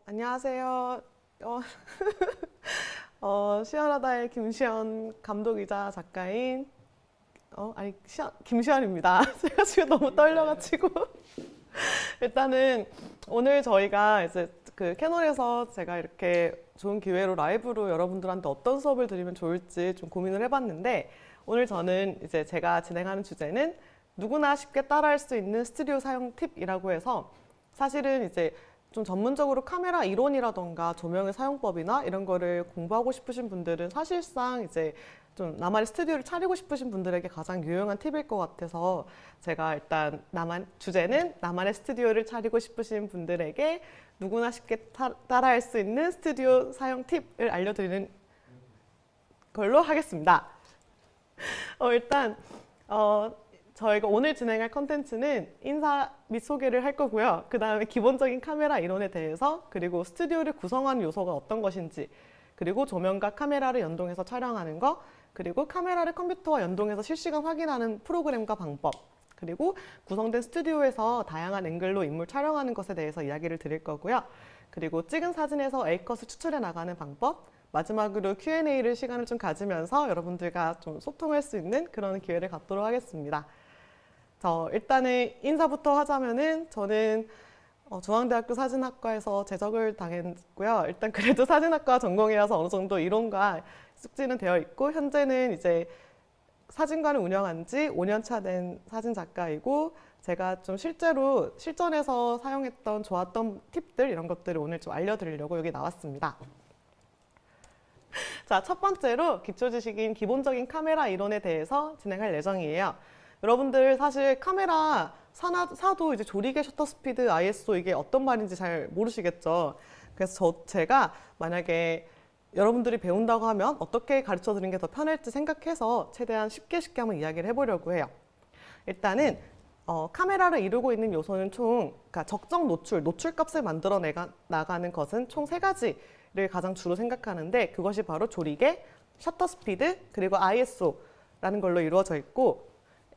안녕하세요. 어, 시원하다의 김시연 감독이자 작가인 김시연입니다. 제가 지금 너무 떨려가지고 일단은 오늘 저희가 이제 그 캐널에서 제가 이렇게 좋은 기회로 라이브로 여러분들한테 어떤 수업을 드리면 좋을지 좀 고민을 해봤는데, 오늘 저는 이제 제가 진행하는 주제는 누구나 쉽게 따라할 수 있는 스튜디오 사용 팁이라고 해서, 사실은 이제 좀 전문적으로 카메라 이론이라던가 조명의 사용법이나 이런 거를 공부하고 싶으신 분들은 사실상 이제 좀 나만의 스튜디오를 차리고 싶으신 분들에게 가장 유용한 팁일 것 같아서, 제가 일단 주제는 나만의 스튜디오를 차리고 싶으신 분들에게 누구나 쉽게 따라할 수 있는 스튜디오 사용 팁을 알려드리는 걸로 하겠습니다. 일단 저희가 오늘 진행할 컨텐츠는 인사 및 소개를 할 거고요. 그 다음에 기본적인 카메라 이론에 대해서, 그리고 스튜디오를 구성하는 요소가 어떤 것인지, 그리고 조명과 카메라를 연동해서 촬영하는 거, 그리고 카메라를 컴퓨터와 연동해서 실시간 확인하는 프로그램과 방법, 그리고 구성된 스튜디오에서 다양한 앵글로 인물 촬영하는 것에 대해서 이야기를 드릴 거고요. 그리고 찍은 사진에서 A컷을 추출해 나가는 방법, 마지막으로 Q&A를 시간을 좀 가지면서 여러분들과 좀 소통할 수 있는 그런 기회를 갖도록 하겠습니다. 일단은 인사부터 하자면은, 저는 중앙대학교 사진학과에서 재적을 당했고요. 일단 그래도 사진학과 전공이라서 어느 정도 이론과 숙지는 되어 있고, 현재는 이제 사진관을 운영한 지 5년 차 된 사진 작가이고, 제가 좀 실제로 실전에서 사용했던 좋았던 팁들, 이런 것들을 오늘 좀 알려드리려고 여기 나왔습니다. 자, 첫 번째로 기초 지식인 기본적인 카메라 이론에 대해서 진행할 예정이에요. 여러분들 사실 카메라 사도 이제 조리개, 셔터 스피드, ISO 이게 어떤 말인지 잘 모르시겠죠. 그래서 제가 만약에 여러분들이 배운다고 하면 어떻게 가르쳐 드리는 게 더 편할지 생각해서 최대한 쉽게 한번 이야기를 해보려고 해요. 일단은 카메라를 이루고 있는 요소는 그러니까 적정 노출값을 만들어 나가는 것은 총 3가지를 가장 주로 생각하는데, 그것이 바로 조리개, 셔터 스피드, 그리고 ISO라는 걸로 이루어져 있고,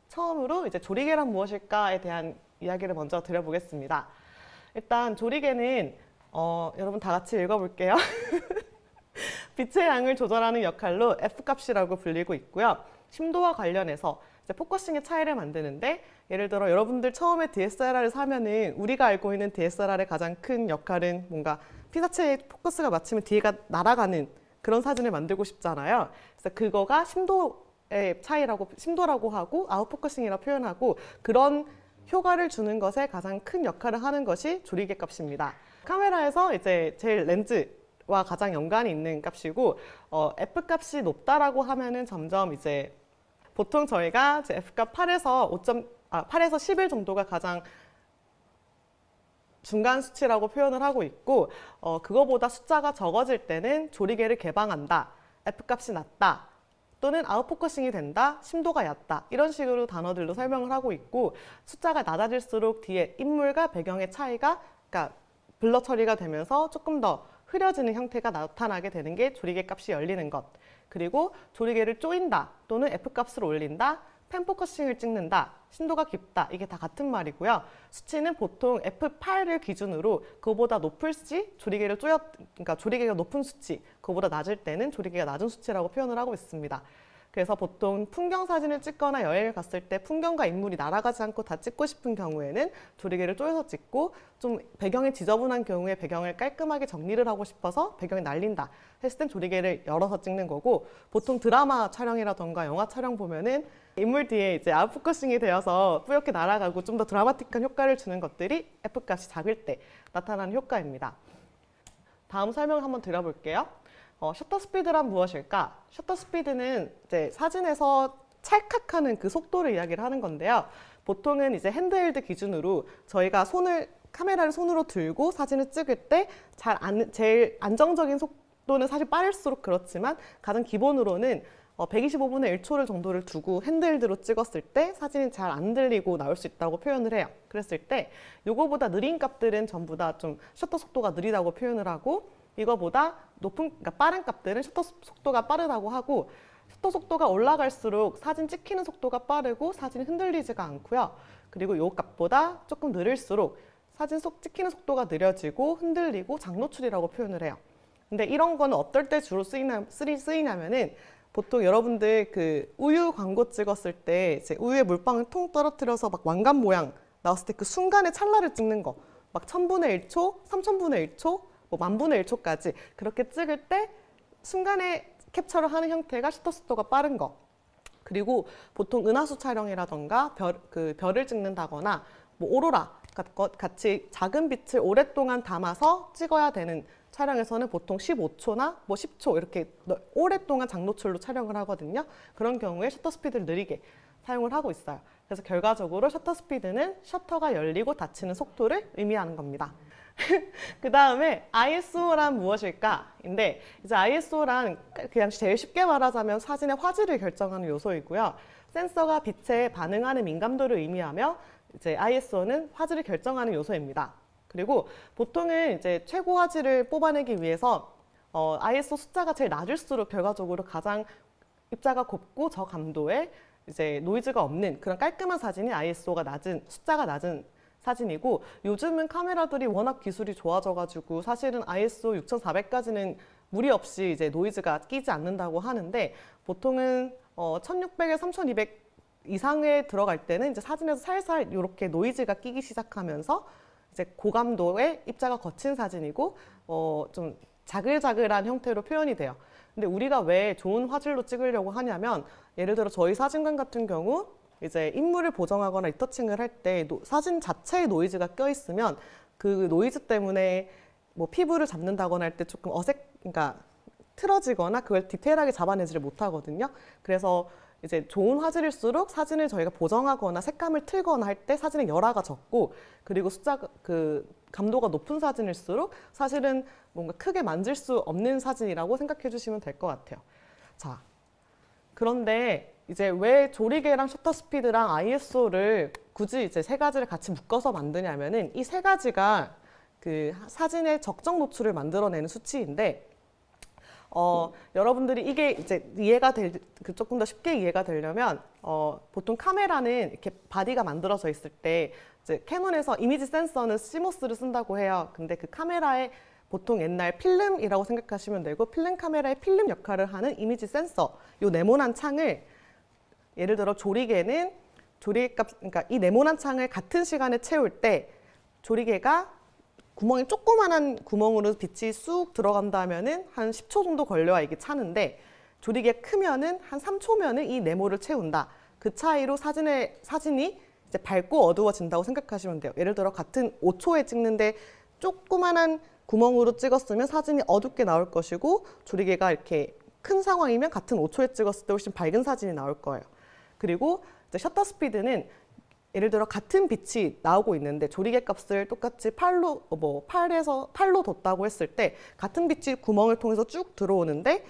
처음으로 이제 조리개란 무엇일까에 대한 이야기를 먼저 드려보겠습니다. 일단 조리개는 여러분 다 같이 읽어볼게요. 빛의 양을 조절하는 역할로 F값이라고 불리고 있고요. 심도와 관련해서 이제 포커싱의 차이를 만드는데, 예를 들어 여러분들 처음에 DSLR을 사면은 우리가 알고 있는 DSLR의 가장 큰 역할은 뭔가 피사체에 포커스가 맞추면 뒤에가 날아가는 그런 사진을 만들고 싶잖아요. 그래서 그거가 심도의 차이라고, 심도라고 하고 아웃포커싱이라고 표현하고, 그런 효과를 주는 것에 가장 큰 역할을 하는 것이 조리개 값입니다. 카메라에서 이제 제일 렌즈와 가장 연관이 있는 값이고, F 값이 높다라고 하면은 점점 이제 보통 저희가 F 값 8에서 11 정도가 가장 중간 수치라고 표현을 하고 있고, 그거보다 숫자가 적어질 때는 조리개를 개방한다, F 값이 낮다, 또는 아웃포커싱이 된다, 심도가 얕다, 이런 식으로 단어들로 설명을 하고 있고, 숫자가 낮아질수록 뒤에 인물과 배경의 차이가, 그러니까 블러 처리가 되면서 조금 더 흐려지는 형태가 나타나게 되는 게 조리개 값이 열리는 것. 그리고 조리개를 조인다 또는 F값을 올린다, 펜포커싱을 찍는다, 심도가 깊다, 이게 다 같은 말이고요. 수치는 보통 F8을 기준으로 그거보다 높을지 그러니까 조리개가 높은 수치, 그거보다 낮을 때는 조리개가 낮은 수치라고 표현을 하고 있습니다. 그래서 보통 풍경 사진을 찍거나 여행을 갔을 때 풍경과 인물이 날아가지 않고 다 찍고 싶은 경우에는 조리개를 쪼여서 찍고, 좀 배경이 지저분한 경우에 배경을 깔끔하게 정리를 하고 싶어서 배경이 날린다 했을 땐 조리개를 열어서 찍는 거고, 보통 드라마 촬영이라던가 영화 촬영 보면은 인물 뒤에 이제 아웃포커싱이 되어서 뿌옇게 날아가고 좀 더 드라마틱한 효과를 주는 것들이 F값이 작을 때 나타나는 효과입니다. 다음 설명을 한번 드려볼게요. 셔터 스피드란 무엇일까? 셔터 스피드는 이제 사진에서 찰칵하는 그 속도를 이야기를 하는 건데요. 보통은 이제 핸드헬드 기준으로 저희가 카메라를 손으로 들고 사진을 찍을 때 제일 안정적인 속도는 사실 빠를수록 그렇지만, 가장 기본으로는 125분의 1초 정도를 두고 핸드헬드로 찍었을 때 사진이 잘 안 들리고 나올 수 있다고 표현을 해요. 그랬을 때 요거보다 느린 값들은 전부 다 좀 셔터 속도가 느리다고 표현을 하고, 이거보다 그러니까 빠른 값들은 셔터 속도가 빠르다고 하고, 셔터 속도가 올라갈수록 사진 찍히는 속도가 빠르고 사진이 흔들리지가 않고요. 그리고 요 값보다 조금 느릴수록 사진 속 찍히는 속도가 느려지고 흔들리고 장노출이라고 표현을 해요. 근데 이런 거는 어떨 때 주로 쓰이냐면은 보통 여러분들 그 우유 광고 찍었을 때 이제 우유에 물방울 통 떨어뜨려서 막 왕관 모양 나왔을 때 그 순간의 찰나를 찍는 거, 막 1000분의 1초, 3000분의 1초, 뭐 10,000분의 1초까지 그렇게 찍을 때 순간에 캡처를 하는 형태가 셔터 속도가 빠른 거. 그리고 보통 은하수 촬영이라던가 별을 찍는다거나 뭐 오로라 같이 작은 빛을 오랫동안 담아서 찍어야 되는 촬영에서는 보통 15초나 뭐 10초 이렇게 오랫동안 장노출로 촬영을 하거든요. 그런 경우에 셔터 스피드를 느리게 사용을 하고 있어요. 그래서 결과적으로 셔터 스피드는 셔터가 열리고 닫히는 속도를 의미하는 겁니다. 그 다음에 ISO란 무엇일까?인데 이제 ISO란 그냥 제일 쉽게 말하자면 사진의 화질을 결정하는 요소이고요. 센서가 빛에 반응하는 민감도를 의미하며 이제 ISO는 화질을 결정하는 요소입니다. 그리고 보통은 이제 최고 화질을 뽑아내기 위해서 ISO 숫자가 제일 낮을수록 결과적으로 가장 입자가 곱고 저감도에 이제 노이즈가 없는 그런 깔끔한 사진이 ISO가 숫자가 낮은 사진이고, 요즘은 카메라들이 워낙 기술이 좋아져가지고 사실은 ISO 6400까지는 무리 없이 이제 노이즈가 끼지 않는다고 하는데, 보통은 1600에 3200 이상에 들어갈 때는 이제 사진에서 살살 이렇게 노이즈가 끼기 시작하면서 이제 고감도의 입자가 거친 사진이고 좀 자글자글한 형태로 표현이 돼요. 근데 우리가 왜 좋은 화질로 찍으려고 하냐면, 예를 들어 저희 사진관 같은 경우 이제 인물을 보정하거나 리터칭을 할 때 사진 자체에 노이즈가 껴있으면 그 노이즈 때문에 뭐 피부를 잡는다거나 할 때 조금 그러니까 틀어지거나 그걸 디테일하게 잡아내지를 못하거든요. 그래서 이제 좋은 화질일수록 사진을 저희가 보정하거나 색감을 틀거나 할 때 사진의 열화가 적고, 그리고 감도가 높은 사진일수록 사실은 뭔가 크게 만질 수 없는 사진이라고 생각해 주시면 될 것 같아요. 자, 그런데 이제 왜 조리개랑 셔터 스피드랑 ISO를 굳이 이제 세 가지를 같이 묶어서 만드냐면은, 이 세 가지가 그 사진의 적정 노출을 만들어내는 수치인데, 여러분들이 이게 이제 조금 더 쉽게 이해가 되려면, 보통 카메라는 이렇게 바디가 만들어져 있을 때, 이제 캐논에서 이미지 센서는 시모스를 쓴다고 해요. 근데 그 카메라에 보통 옛날 필름이라고 생각하시면 되고, 필름 카메라의 필름 역할을 하는 이미지 센서, 요 네모난 창을, 예를 들어 조리개는 그러니까 이 네모난 창을 같은 시간에 채울 때 조리개가 조그만한 구멍으로 빛이 쑥 들어간다면은 한 10초 정도 걸려야 이게 차는데, 조리개가 크면은 한 3초면은 이 네모를 채운다. 그 차이로 사진이 이제 밝고 어두워진다고 생각하시면 돼요. 예를 들어 같은 5초에 찍는데 조그만한 구멍으로 찍었으면 사진이 어둡게 나올 것이고, 조리개가 이렇게 큰 상황이면 같은 5초에 찍었을 때 훨씬 밝은 사진이 나올 거예요. 그리고 이제 셔터 스피드는 예를 들어 같은 빛이 나오고 있는데 조리개 값을 똑같이 8에서 뒀다고 했을 때, 같은 빛이 구멍을 통해서 쭉 들어오는데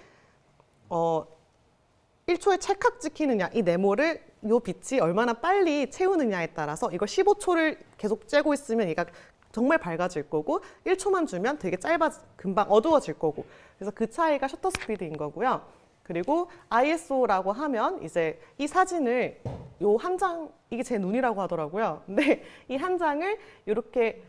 1초에 찰칵 찍히느냐, 이 네모를 이 빛이 얼마나 빨리 채우느냐에 따라서 이걸 15초를 계속 쬐고 있으면 얘가 정말 밝아질 거고, 1초만 주면 되게 금방 어두워질 거고, 그래서 그 차이가 셔터 스피드인 거고요. 그리고 ISO라고 하면 이제 이 사진을 이게 제 눈이라고 하더라고요. 근데 이 한 장을 이렇게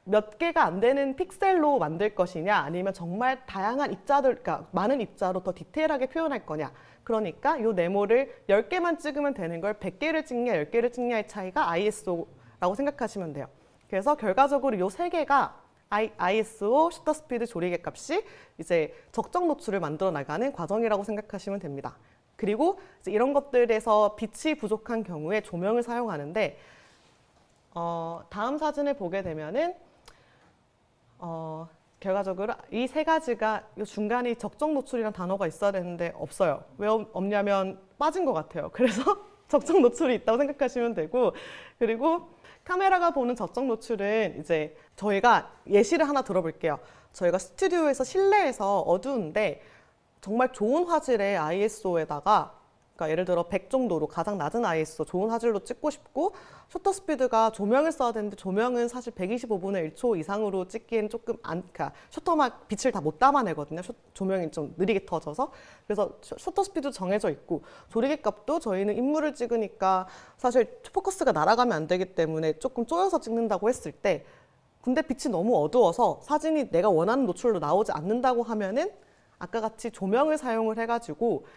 몇 개가 안 되는 픽셀로 만들 것이냐, 아니면 정말 다양한 그러니까 많은 입자로 더 디테일하게 표현할 거냐. 그러니까 이 네모를 10개만 찍으면 되는 걸 100개를 찍냐 10개를 찍냐의 차이가 ISO라고 생각하시면 돼요. 그래서 결과적으로 이 세 개가 ISO, 셔터 스피드, 조리개 값이 이제 적정 노출을 만들어 나가는 과정이라고 생각하시면 됩니다. 그리고 이제 이런 것들에서 빛이 부족한 경우에 조명을 사용하는데, 다음 사진을 보게 되면은 결과적으로 이 세 가지가 이 중간에 적정 노출이라는 단어가 있어야 되는데 없어요. 왜 없냐면 빠진 것 같아요. 그래서 적정 노출이 있다고 생각하시면 되고, 그리고 카메라가 보는 적정 노출은 이제 저희가 예시를 하나 들어볼게요. 저희가 스튜디오에서 실내에서 어두운데 정말 좋은 화질의 ISO에다가, 그러니까 예를 들어 100 정도로 가장 낮은 ISO 좋은 화질로 찍고 싶고, 셔터 스피드가 조명을 써야 되는데 조명은 사실 125분의 1초 이상으로 찍기엔 조금 그러니까 셔터막 빛을 다 못 담아내거든요. 조명이 좀 느리게 터져서. 그래서 셔터 스피드도 정해져 있고, 조리개 값도 저희는 인물을 찍으니까 사실 포커스가 날아가면 안 되기 때문에 조금 쪼여서 찍는다고 했을 때 근데 빛이 너무 어두워서 사진이 내가 원하는 노출로 나오지 않는다고 하면은 아까 같이 조명을 사용을 해가지고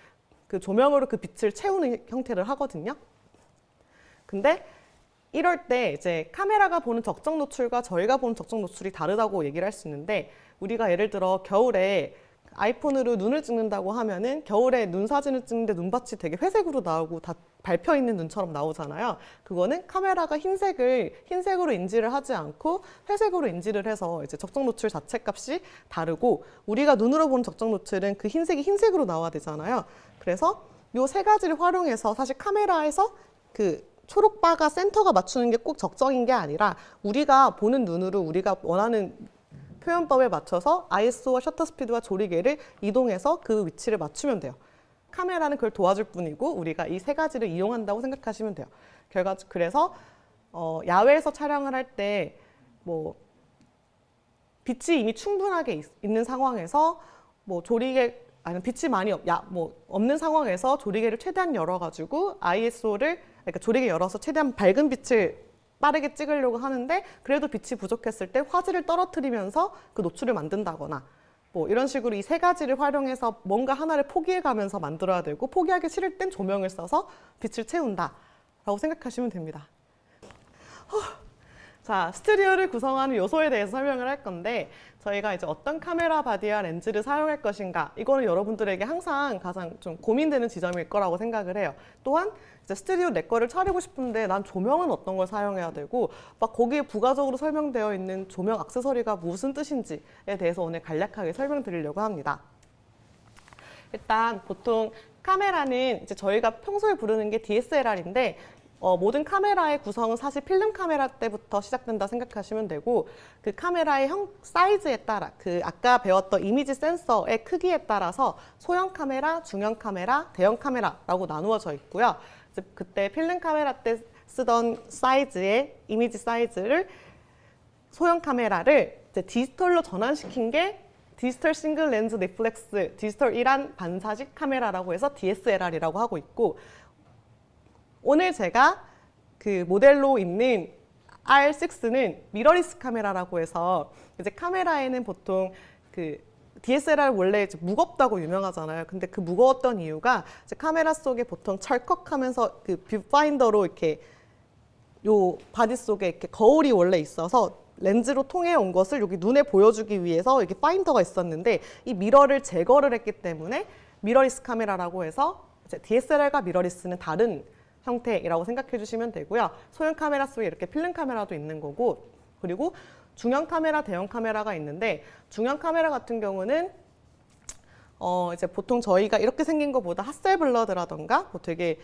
그 조명으로 그 빛을 채우는 형태를 하거든요. 근데 이럴 때 이제 카메라가 보는 적정 노출과 저희가 보는 적정 노출이 다르다고 얘기를 할 수 있는데, 우리가 예를 들어 겨울에 아이폰으로 눈을 찍는다고 하면은 겨울에 눈 사진을 찍는데 눈밭이 되게 회색으로 나오고 다 밟혀 있는 눈처럼 나오잖아요. 그거는 카메라가 흰색으로 인지를 하지 않고 회색으로 인지를 해서 이제 적정 노출 자체 값이 다르고, 우리가 눈으로 보는 적정 노출은 그 흰색이 흰색으로 나와야 되잖아요. 그래서 요 세 가지를 활용해서 사실 카메라에서 그 초록바가 센터가 맞추는 게 꼭 적정인 게 아니라 우리가 보는 눈으로 우리가 원하는 표현법에 맞춰서 ISO와 셔터 스피드와 조리개를 이동해서 그 위치를 맞추면 돼요. 카메라는 그걸 도와줄 뿐이고 우리가 이 세 가지를 이용한다고 생각하시면 돼요. 그래서 야외에서 촬영을 할 때 뭐 빛이 이미 충분하게 있는 상황에서 뭐 조리개 아니면 빛이 많이 없는 상황에서 조리개를 최대한 열어가지고 ISO를 그러니까 조리개 열어서 최대한 밝은 빛을 빠르게 찍으려고 하는데 그래도 빛이 부족했을 때 화질을 떨어뜨리면서 그 노출을 만든다거나 뭐 이런 식으로 이 세 가지를 활용해서 뭔가 하나를 포기해가면서 만들어야 되고, 포기하기 싫을 땐 조명을 써서 빛을 채운다라고 생각하시면 됩니다. 자, 스튜디오를 구성하는 요소에 대해서 설명을 할 건데, 저희가 이제 어떤 카메라 바디와 렌즈를 사용할 것인가, 이거는 여러분들에게 항상 가장 좀 고민되는 지점일 거라고 생각을 해요. 또한 이제 스튜디오 내 거를 차리고 싶은데 난 조명은 어떤 걸 사용해야 되고, 막 거기에 부가적으로 설명되어 있는 조명 액세서리가 무슨 뜻인지에 대해서 오늘 간략하게 설명드리려고 합니다. 일단 보통 카메라는 이제 저희가 평소에 부르는 게 DSLR인데, 모든 카메라의 구성은 사실 필름 카메라 때부터 시작된다 생각하시면 되고, 그 카메라의 사이즈에 따라, 그 아까 배웠던 이미지 센서의 크기에 따라서 소형 카메라, 중형 카메라, 대형 카메라라고 나누어져 있고요. 그때 필름 카메라 때 쓰던 사이즈의 이미지 사이즈를, 소형 카메라를 이제 디지털로 전환시킨 게 디지털 싱글 렌즈 리플렉스, 디지털 1안 반사식 카메라라고 해서 DSLR이라고 하고 있고, 오늘 제가 그 모델로 있는 R6는 미러리스 카메라라고 해서, 이제 카메라에는 보통 그 DSLR 원래 이제 무겁다고 유명하잖아요. 근데 그 무거웠던 이유가 이제 카메라 속에 보통 철컥하면서 그 뷰파인더로 이렇게 요 바디 속에 이렇게 거울이 원래 있어서 렌즈로 통해 온 것을 여기 눈에 보여주기 위해서 이렇게 파인더가 있었는데, 이 미러를 제거를 했기 때문에 미러리스 카메라라고 해서 이제 DSLR과 미러리스는 다른 형태이라고 생각해 주시면 되고요. 소형 카메라 속에 이렇게 필름 카메라도 있는 거고, 그리고 중형 카메라, 대형 카메라가 있는데, 중형 카메라 같은 경우는 이제 보통 저희가 이렇게 생긴 것보다 핫셀블러드라던가 뭐 되게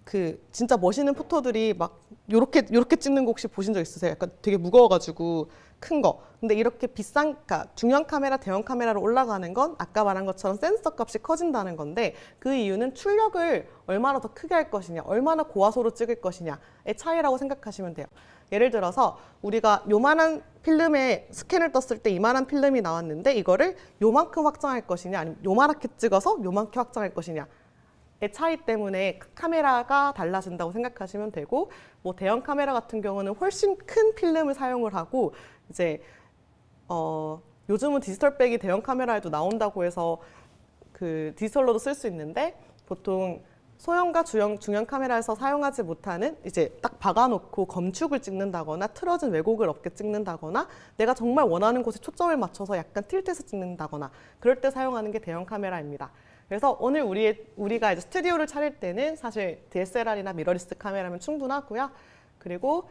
그 진짜 멋있는 포토들이 막 요렇게 찍는 거 혹시 보신 적 있으세요? 약간 되게 무거워가지고 큰 거. 근데 이렇게 그러니까 중형 카메라, 대형 카메라로 올라가는 건 아까 말한 것처럼 센서 값이 커진다는 건데, 그 이유는 출력을 얼마나 더 크게 할 것이냐, 얼마나 고화소로 찍을 것이냐의 차이라고 생각하시면 돼요. 예를 들어서 우리가 요만한 필름에 스캔을 떴을 때 이만한 필름이 나왔는데, 이거를 요만큼 확장할 것이냐, 아니면 요만하게 찍어서 요만큼 확장할 것이냐 의 차이 때문에 카메라가 달라진다고 생각하시면 되고, 뭐 대형 카메라 같은 경우는 훨씬 큰 필름을 사용을 하고, 이제 요즘은 디지털백이 대형 카메라에도 나온다고 해서 그 디지털로도 쓸 수 있는데, 보통 소형과 중형 카메라에서 사용하지 못하는, 이제 딱 박아놓고 검축을 찍는다거나 틀어진 왜곡을 없게 찍는다거나 내가 정말 원하는 곳에 초점을 맞춰서 약간 틸트해서 찍는다거나 그럴 때 사용하는 게 대형 카메라입니다. 그래서 오늘 우리가 이제 스튜디오를 차릴 때는 사실 DSLR이나 미러리스 카메라면 충분하고요. 그리고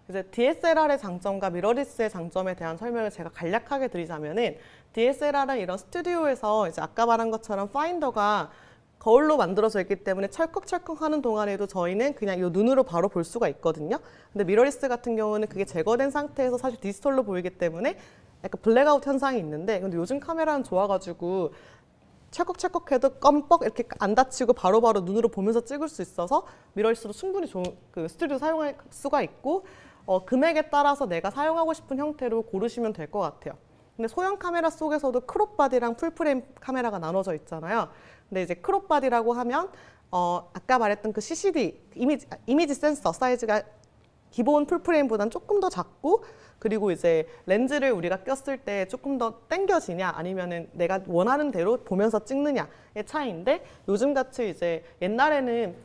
이제 DSLR의 장점과 미러리스의 장점에 대한 설명을 제가 간략하게 드리자면은, DSLR은 이런 스튜디오에서 이제 아까 말한 것처럼 파인더가 거울로 만들어져 있기 때문에 철컥철컥 하는 동안에도 저희는 그냥 이 눈으로 바로 볼 수가 있거든요. 근데 미러리스 같은 경우는 그게 제거된 상태에서 사실 디지털로 보이기 때문에 약간 블랙아웃 현상이 있는데, 근데 요즘 카메라는 좋아가지고 찰컥찰컥해도 껌뻑 이렇게 안 다치고 바로바로 눈으로 보면서 찍을 수 있어서 미러리스도 충분히 좋은 그 스튜디오 사용할 수가 있고, 금액에 따라서 내가 사용하고 싶은 형태로 고르시면 될 것 같아요. 근데 소형 카메라 속에서도 크롭바디랑 풀프레임 카메라가 나눠져 있잖아요. 근데 이제 크롭바디라고 하면 아까 말했던 그 CCD 이미지 센서 사이즈가 기본 풀프레임보다는 조금 더 작고 그리고 이제 렌즈를 우리가 꼈을 때 조금 더 당겨지냐 아니면은 내가 원하는 대로 보면서 찍느냐의 차이인데 요즘 같이 이제 옛날에는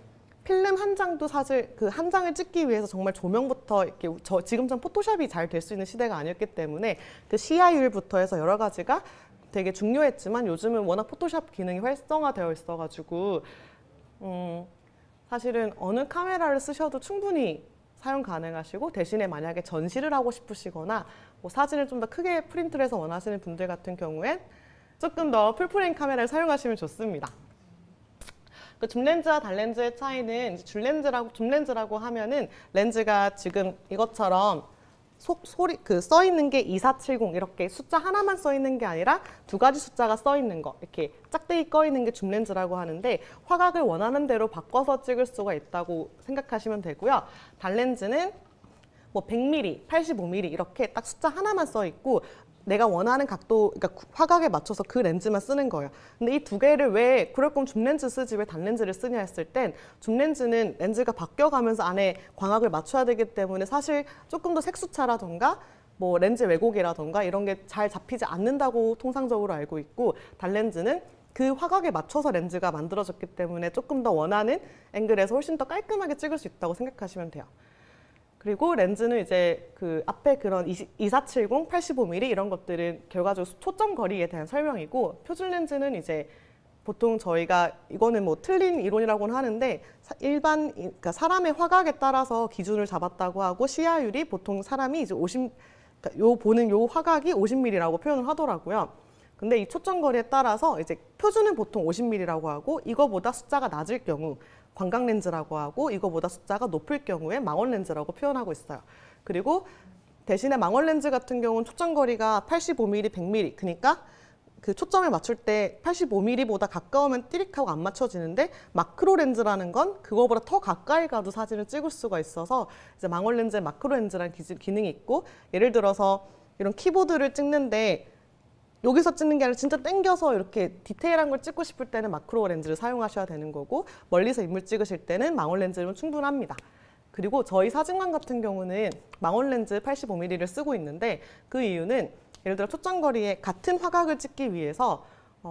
필름 한 장도 사실 그 한 장을 찍기 위해서 정말 조명부터 이렇게 지금처럼 포토샵이 잘 될 수 있는 시대가 아니었기 때문에 그 시야율부터 해서 여러 가지가 되게 중요했지만 요즘은 워낙 포토샵 기능이 활성화되어 있어가지고 사실은 어느 카메라를 쓰셔도 충분히 사용 가능하시고 대신에 만약에 전시를 하고 싶으시거나 뭐 사진을 좀 더 크게 프린트를 해서 원하시는 분들 같은 경우엔 조금 더 풀프레임 카메라를 사용하시면 좋습니다. 그 줌렌즈와 단렌즈의 차이는 줌렌즈라고 하면은 렌즈가 지금 이것처럼 써 있는 게 2470 이렇게 숫자 하나만 써 있는 게 아니라 두 가지 숫자가 써 있는 거 이렇게 짝대기 꺼 있는 게 줌렌즈라고 하는데 화각을 원하는 대로 바꿔서 찍을 수가 있다고 생각하시면 되고요. 단렌즈는 뭐 100mm, 85mm 이렇게 딱 숫자 하나만 써 있고 내가 원하는 각도, 그러니까 화각에 맞춰서 그 렌즈만 쓰는 거예요. 근데 이 두 개를 왜 그럴 거면 줌렌즈 쓰지 왜 단렌즈를 쓰냐 했을 땐 줌렌즈는 렌즈가 바뀌어가면서 안에 광학을 맞춰야 되기 때문에 사실 조금 더 색수차라던가 뭐 렌즈 왜곡이라던가 이런 게 잘 잡히지 않는다고 통상적으로 알고 있고 단렌즈는 그 화각에 맞춰서 렌즈가 만들어졌기 때문에 조금 더 원하는 앵글에서 훨씬 더 깔끔하게 찍을 수 있다고 생각하시면 돼요. 그리고 렌즈는 이제 그 앞에 그런 2470, 85mm 이런 것들은 결과적으로 초점 거리에 대한 설명이고 표준 렌즈는 이제 보통 저희가 이거는 뭐 틀린 이론이라고는 하는데 그러니까 사람의 화각에 따라서 기준을 잡았다고 하고 시야율이 보통 사람이 이제 그러니까 보는 요 화각이 50mm라고 표현을 하더라고요. 근데 이 초점 거리에 따라서 이제 표준은 보통 50mm라고 하고 이거보다 숫자가 낮을 경우 광각 렌즈라고 하고 이거보다 숫자가 높을 경우에 망원 렌즈라고 표현하고 있어요. 그리고 대신에 망원 렌즈 같은 경우는 초점 거리가 85mm, 100mm 그러니까 그 초점을 맞출 때 85mm보다 가까우면 띠릭하고 안 맞춰지는데 마크로 렌즈라는 건 그거보다 더 가까이 가도 사진을 찍을 수가 있어서 이제 망원 렌즈에 마크로 렌즈라는 기능이 있고 예를 들어서 이런 키보드를 찍는데 여기서 찍는 게 아니라 진짜 당겨서 이렇게 디테일한 걸 찍고 싶을 때는 마크로 렌즈를 사용하셔야 되는 거고 멀리서 인물 찍으실 때는 망원 렌즈면 충분합니다. 그리고 저희 사진관 같은 경우는 망원 렌즈 85mm를 쓰고 있는데 그 이유는 예를 들어 초점 거리에 같은 화각을 찍기 위해서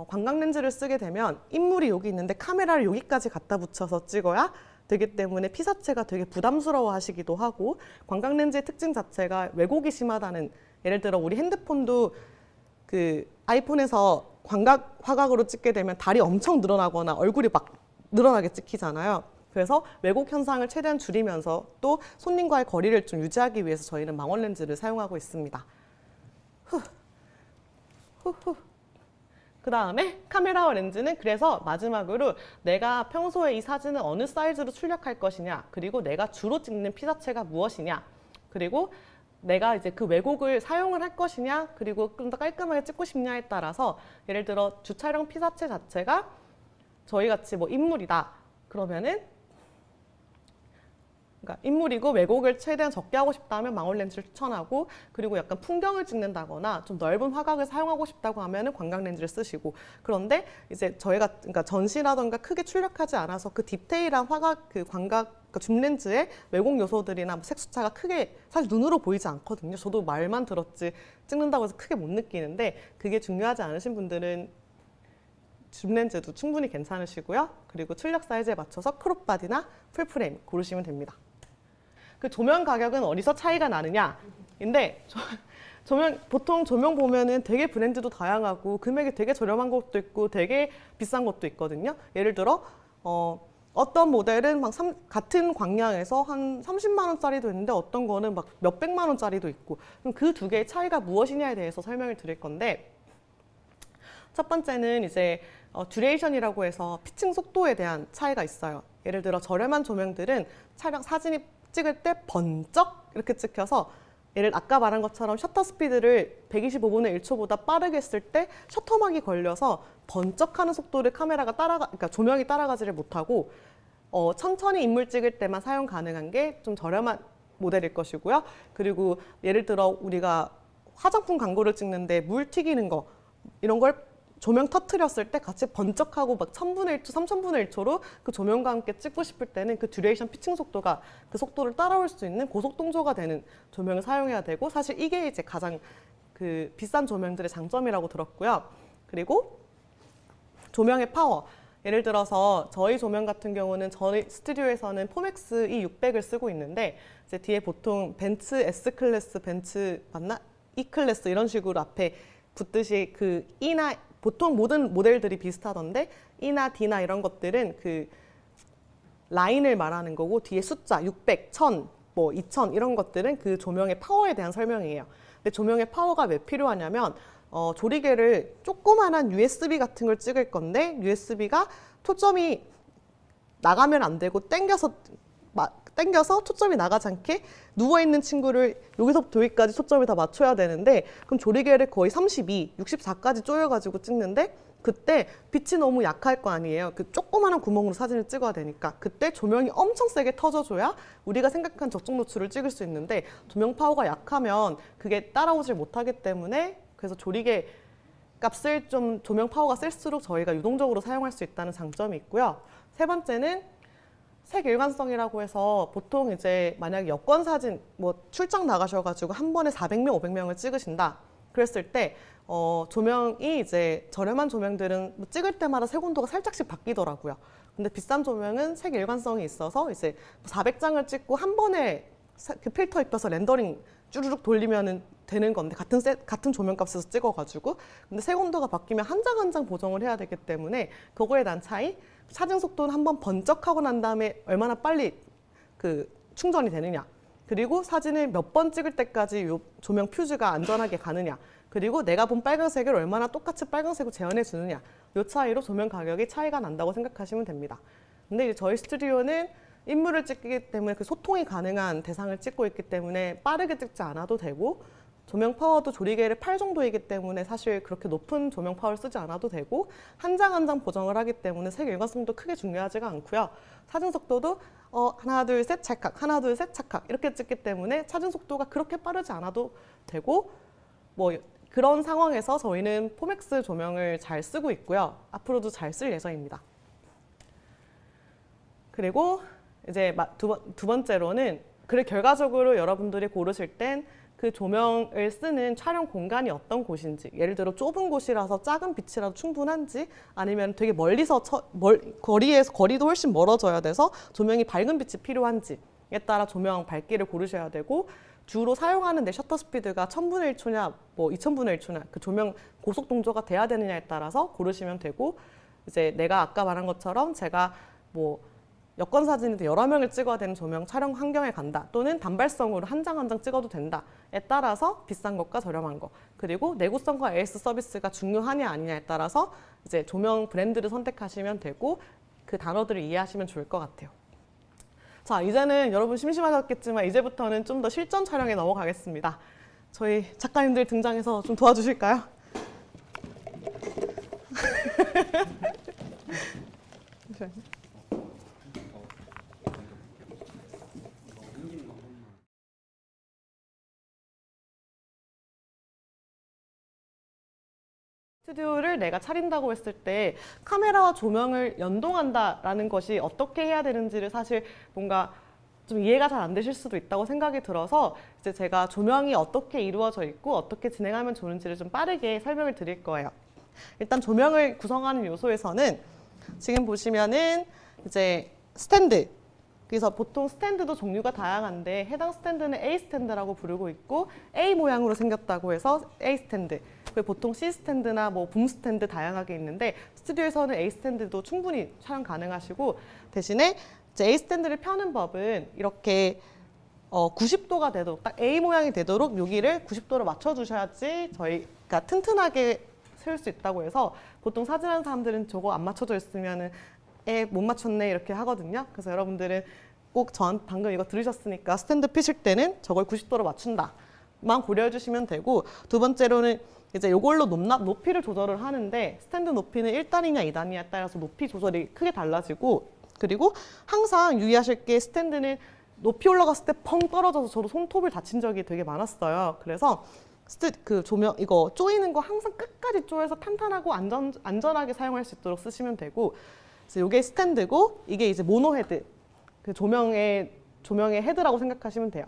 광각 렌즈를 쓰게 되면 인물이 여기 있는데 카메라를 여기까지 갖다 붙여서 찍어야 되기 때문에 피사체가 되게 부담스러워 하시기도 하고 광각 렌즈의 특징 자체가 왜곡이 심하다는 예를 들어 우리 핸드폰도 그 아이폰에서 광각 화각으로 찍게 되면 달이 엄청 늘어나거나 얼굴이 막 늘어나게 찍히잖아요. 그래서 왜곡 현상을 최대한 줄이면서 또 손님과의 거리를 좀 유지하기 위해서 저희는 망원 렌즈를 사용하고 있습니다. 그 다음에 카메라와 렌즈는 그래서 마지막으로 내가 평소에 이 사진을 어느 사이즈로 출력할 것이냐 그리고 내가 주로 찍는 피사체가 무엇이냐 그리고 내가 이제 그 왜곡을 사용을 할 것이냐 그리고 좀 더 깔끔하게 찍고 싶냐에 따라서 예를 들어 주촬영 피사체 자체가 저희 같이 뭐 인물이다 그러면은 그러니까 인물이고 왜곡을 최대한 적게 하고 싶다면 망원 렌즈를 추천하고 그리고 약간 풍경을 찍는다거나 좀 넓은 화각을 사용하고 싶다고 하면은 광각 렌즈를 쓰시고 그런데 이제 저희가 그러니까 전시라던가 크게 출력하지 않아서 그 디테일한 화각 그 광각 그러니까 줌 렌즈의 왜곡 요소들이나 색수차가 크게 사실 눈으로 보이지 않거든요. 저도 말만 들었지 찍는다고 해서 크게 못 느끼는데 그게 중요하지 않으신 분들은 줌 렌즈도 충분히 괜찮으시고요. 그리고 출력 사이즈에 맞춰서 크롭 바디나 풀프레임 고르시면 됩니다. 그 조명 가격은 어디서 차이가 나느냐인데 보통 조명 보면은 되게 브랜드도 다양하고 금액이 되게 저렴한 것도 있고 되게 비싼 것도 있거든요. 예를 들어 어떤 모델은 막 같은 광량에서 한 30만 원짜리도 있는데 어떤 거는 막 몇백만 원짜리도 있고 그럼 그 두 개의 차이가 무엇이냐에 대해서 설명을 드릴 건데 첫 번째는 이제 듀레이션이라고 해서 피칭 속도에 대한 차이가 있어요. 예를 들어 저렴한 조명들은 사진이 찍을 때 번쩍 이렇게 찍혀서 아까 말한 것처럼 셔터 스피드를 125분의 1초보다 빠르게 했을 때 셔터막이 걸려서 번쩍하는 속도를 그러니까 조명이 따라가지를 못하고 천천히 인물 찍을 때만 사용 가능한 게 좀 저렴한 모델일 것이고요. 그리고 예를 들어 우리가 화장품 광고를 찍는데 물 튀기는 거 이런 걸 조명 터트렸을 때 같이 번쩍하고 막 1000분의 1초, 3000분의 1초로 그 조명과 함께 찍고 싶을 때는 그 듀레이션 피칭 속도가 그 속도를 따라올 수 있는 고속 동조가 되는 조명을 사용해야 되고, 사실 이게 이제 가장 그 비싼 조명들의 장점이라고 들었고요. 그리고 조명의 파워. 예를 들어서 저희 조명 같은 경우는 저희 스튜디오에서는 포맥스 E600을 쓰고 있는데, 이제 뒤에 보통 벤츠 S클래스, 벤츠 맞나? E클래스 이런 식으로 앞에 붙듯이 그 E나 보통 모든 모델들이 비슷하던데 E나 D나 이런 것들은 그 라인을 말하는 거고, 뒤에 숫자 600, 1000, 뭐 2000 이런 것들은 그 조명의 파워에 대한 설명이에요. 근데 조명의 파워가 왜 필요하냐면 조리개를 조그만한 USB 같은 걸 찍을 건데, USB가 초점이 나가면 안 되고 당겨서 초점이 나가지 않게 누워있는 친구를 여기서부터 여기까지 초점을 다 맞춰야 되는데, 그럼 조리개를 거의 32, 64까지 조여가지고 찍는데, 그때 빛이 너무 약할 거 아니에요. 그 조그마한 구멍으로 사진을 찍어야 되니까 그때 조명이 엄청 세게 터져줘야 우리가 생각한 적정 노출을 찍을 수 있는데, 조명 파워가 약하면 그게 따라오질 못하기 때문에, 그래서 조리개 값을 좀 조명 파워가 셀수록 저희가 유동적으로 사용할 수 있다는 장점이 있고요. 세 번째는 색 일관성이라고 해서, 보통 이제 만약에 여권 사진 뭐 출장 나가셔가지고 한 번에 400명, 500명을 찍으신다 그랬을 때 조명이 이제 저렴한 조명들은 뭐 찍을 때마다 색 온도가 살짝씩 바뀌더라고요. 근데 비싼 조명은 색 일관성이 있어서 이제 400장을 찍고 한 번에 그 필터 입혀서 렌더링 쭈르륵 돌리면은 되는 건데, 같은 조명값에서 찍어가지고. 근데 색 온도가 바뀌면 한 장 한 장 보정을 해야 되기 때문에 그거에 대한 차이, 사진 속도는 한번 번쩍하고 난 다음에 얼마나 빨리 그 충전이 되느냐, 그리고 사진을 몇 번 찍을 때까지 요 조명 퓨즈가 안전하게 가느냐, 그리고 내가 본 빨간색을 얼마나 똑같이 빨간색으로 재현해 주느냐, 요 차이로 조명 가격이 차이가 난다고 생각하시면 됩니다. 근데 이제 저희 스튜디오는 인물을 찍기 때문에 그 소통이 가능한 대상을 찍고 있기 때문에 빠르게 찍지 않아도 되고, 조명 파워도 조리개를 8 정도이기 때문에 사실 그렇게 높은 조명 파워를 쓰지 않아도 되고, 한 장 한 장 보정을 하기 때문에 색 일관성도 크게 중요하지가 않고요. 사진 속도도 하나 둘 셋 찰칵, 하나 둘 셋 찰칵 이렇게 찍기 때문에 사진 속도가 그렇게 빠르지 않아도 되고, 뭐 그런 상황에서 저희는 포맥스 조명을 잘 쓰고 있고요. 앞으로도 잘 쓸 예정입니다. 그리고 이제 두 번째로는, 그래 결과적으로 여러분들이 고르실 땐 그 조명을 쓰는 촬영 공간이 어떤 곳인지, 예를 들어 좁은 곳이라서 작은 빛이라도 충분한지, 아니면 되게 멀리서 거리도 훨씬 멀어져야 돼서 조명이 밝은 빛이 필요한지에 따라 조명 밝기를 고르셔야 되고, 주로 사용하는 내 셔터 스피드가 1000분의 1초냐 뭐 2000분의 1초냐, 그 조명 고속 동조가 돼야 되느냐에 따라서 고르시면 되고, 이제 내가 아까 말한 것처럼 제가 뭐 여권 사진인데 여러 명을 찍어야 되는 조명 촬영 환경에 간다, 또는 단발성으로 한 장 한 장 찍어도 된다에 따라서 비싼 것과 저렴한 거, 그리고 내구성과 AS 서비스가 중요하냐 아니냐에 따라서 이제 조명 브랜드를 선택하시면 되고, 그 단어들을 이해하시면 좋을 것 같아요. 자, 이제는 여러분 심심하셨겠지만 이제부터는 좀 더 실전 촬영에 넘어가겠습니다. 저희 작가님들 등장해서 좀 도와주실까요? 스튜디오를 내가 차린다고 했을 때 카메라와 조명을 연동한다라는 것이 어떻게 해야 되는지를 사실 뭔가 좀 이해가 잘 안 되실 수도 있다고 생각이 들어서, 이제 제가 조명이 어떻게 이루어져 있고 어떻게 진행하면 좋은지를 좀 빠르게 설명을 드릴 거예요. 일단 조명을 구성하는 요소에서는 지금 보시면은 이제 스탠드, 그래서 보통 스탠드도 종류가 다양한데 해당 스탠드는 A 스탠드라고 부르고 있고, A 모양으로 생겼다고 해서 A 스탠드, 그리고 보통 C 스탠드나 뭐 붐 스탠드 다양하게 있는데, 스튜디오에서는 A 스탠드도 충분히 촬영 가능하시고, 대신에 이제 A 스탠드를 펴는 법은 이렇게 90도가 되도록, 딱 A 모양이 되도록 여기를 90도로 맞춰주셔야지 저희가 튼튼하게 세울 수 있다고 해서, 보통 사진하는 사람들은 저거 안 맞춰져 있으면은 못 맞췄네 이렇게 하거든요. 그래서 여러분들은 꼭 방금 이거 들으셨으니까 스탠드 피실 때는 저걸 90도로 맞춘다만 고려해 주시면 되고, 두 번째로는 이제 이걸로 높이를 조절을 하는데, 스탠드 높이는 1단이냐 2단이냐에 따라서 높이 조절이 크게 달라지고, 그리고 항상 유의하실 게, 스탠드는 높이 올라갔을 때 펑 떨어져서 저도 손톱을 다친 적이 되게 많았어요. 그래서 그 조명 이거 조이는 거 항상 끝까지 조여서 탄탄하고 안전하게 사용할 수 있도록 쓰시면 되고, 그래서 이게 스탠드고 이게 이제 모노 헤드, 그 조명의 헤드라고 생각하시면 돼요.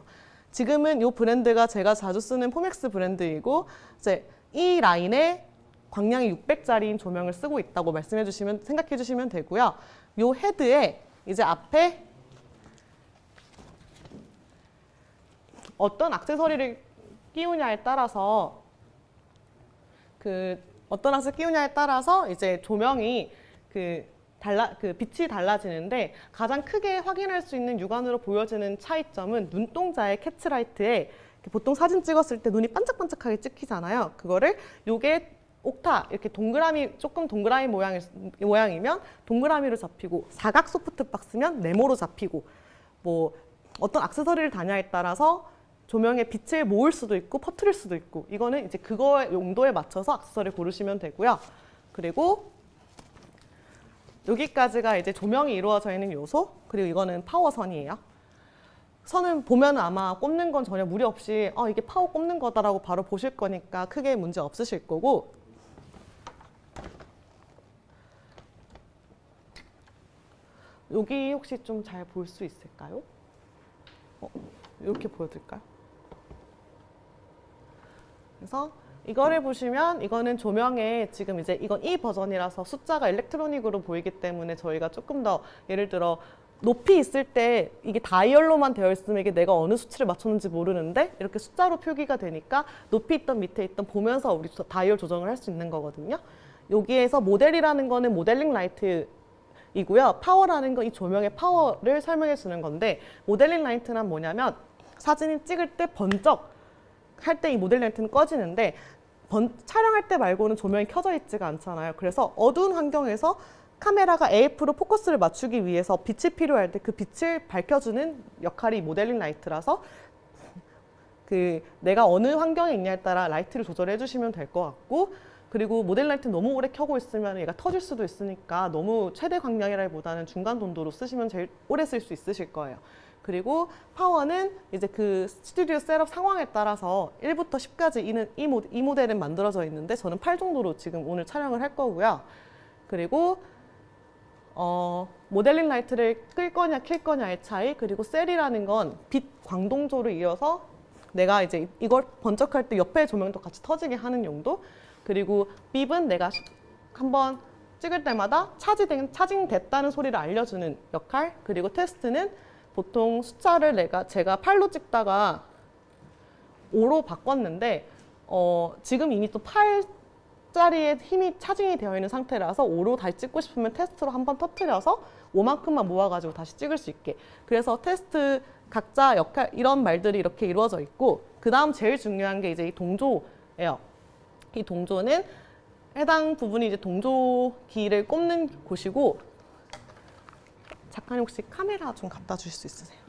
지금은 이 브랜드가 제가 자주 쓰는 포맥스 브랜드이고, 이제 이 라인에 광량이 600짜리인 조명을 쓰고 있다고 생각해 주시면 되고요. 이 헤드에 이제 앞에 어떤 액세서리를 끼우냐에 따라서 이제 조명이 빛이 달라지는데, 가장 크게 확인할 수 있는 육안으로 보여지는 차이점은 눈동자의 캐치라이트에 보통 사진 찍었을 때 눈이 반짝반짝하게 찍히잖아요. 그거를 요게 옥타 이렇게 조금 동그라미 모양이면 동그라미로 잡히고, 사각 소프트박스면 네모로 잡히고, 뭐 어떤 액세서리를 다냐에 따라서 조명의 빛을 모을 수도 있고 퍼뜨릴 수도 있고, 이거는 이제 그거의 용도에 맞춰서 액세서리를 고르시면 되고요. 그리고 여기까지가 이제 조명이 이루어져 있는 요소, 그리고 이거는 파워선이에요. 선은 보면 아마 꼽는 건 전혀 무리 없이 이게 파워 꼽는 거다라고 바로 보실 거니까 크게 문제 없으실 거고, 여기 혹시 좀 잘 볼 수 있을까요? 이렇게 보여드릴까요? 그래서 이거를 보시면 이거는 조명의 지금 이제 이건 E 버전이라서 숫자가 일렉트로닉으로 보이기 때문에 저희가 조금 더 예를 들어 높이 있을 때 이게 다이얼로만 되어 있으면 이게 내가 어느 수치를 맞췄는지 모르는데 이렇게 숫자로 표기가 되니까 높이 있던 밑에 있던 보면서 우리 다이얼 조정을 할 수 있는 거거든요. 여기에서 모델이라는 거는 모델링 라이트이고요. 파워라는 건 이 조명의 파워를 설명해 주는 건데, 모델링 라이트는 뭐냐면 사진을 찍을 때 번쩍 할 때 이 모델링 라이트는 꺼지는데 촬영할 때 말고는 조명이 켜져 있지가 않잖아요. 그래서 어두운 환경에서 카메라가 AF로 포커스를 맞추기 위해서 빛이 필요할 때 그 빛을 밝혀주는 역할이 모델링 라이트라서 내가 어느 환경에 있냐에 따라 라이트를 조절해 주시면 될 것 같고, 그리고 모델링 라이트 너무 오래 켜고 있으면 얘가 터질 수도 있으니까 너무 최대 광량이라기보다는 중간 농도로 쓰시면 제일 오래 쓸 수 있으실 거예요. 그리고 파워는 이제 그 스튜디오 셋업 상황에 따라서 1부터 10까지 이 모델은 만들어져 있는데 저는 8 정도로 지금 오늘 촬영을 할 거고요. 그리고 모델링 라이트를 끌 거냐 킬 거냐의 차이, 그리고 셀이라는 건 빛 광동조를 이어서 내가 이제 이걸 번쩍할 때 옆에 조명도 같이 터지게 하는 용도, 그리고 빕은 내가 한번 찍을 때마다 차징됐다는 소리를 알려주는 역할, 그리고 테스트는 보통 숫자를 제가 8로 찍다가 5로 바꿨는데 지금 이미 또 8짜리에 힘이 차징이 되어 있는 상태라서 5로 다시 찍고 싶으면 테스트로 한번 터트려서 5만큼만 모아가지고 다시 찍을 수 있게. 그래서 테스트 각자 역할 이런 말들이 이렇게 이루어져 있고, 그 다음 제일 중요한 게 이제 이 동조예요. 이 동조는 해당 부분이 이제 동조기를 꼽는 곳이고, 작가님 혹시 카메라 좀 갖다 주실 수 있으세요?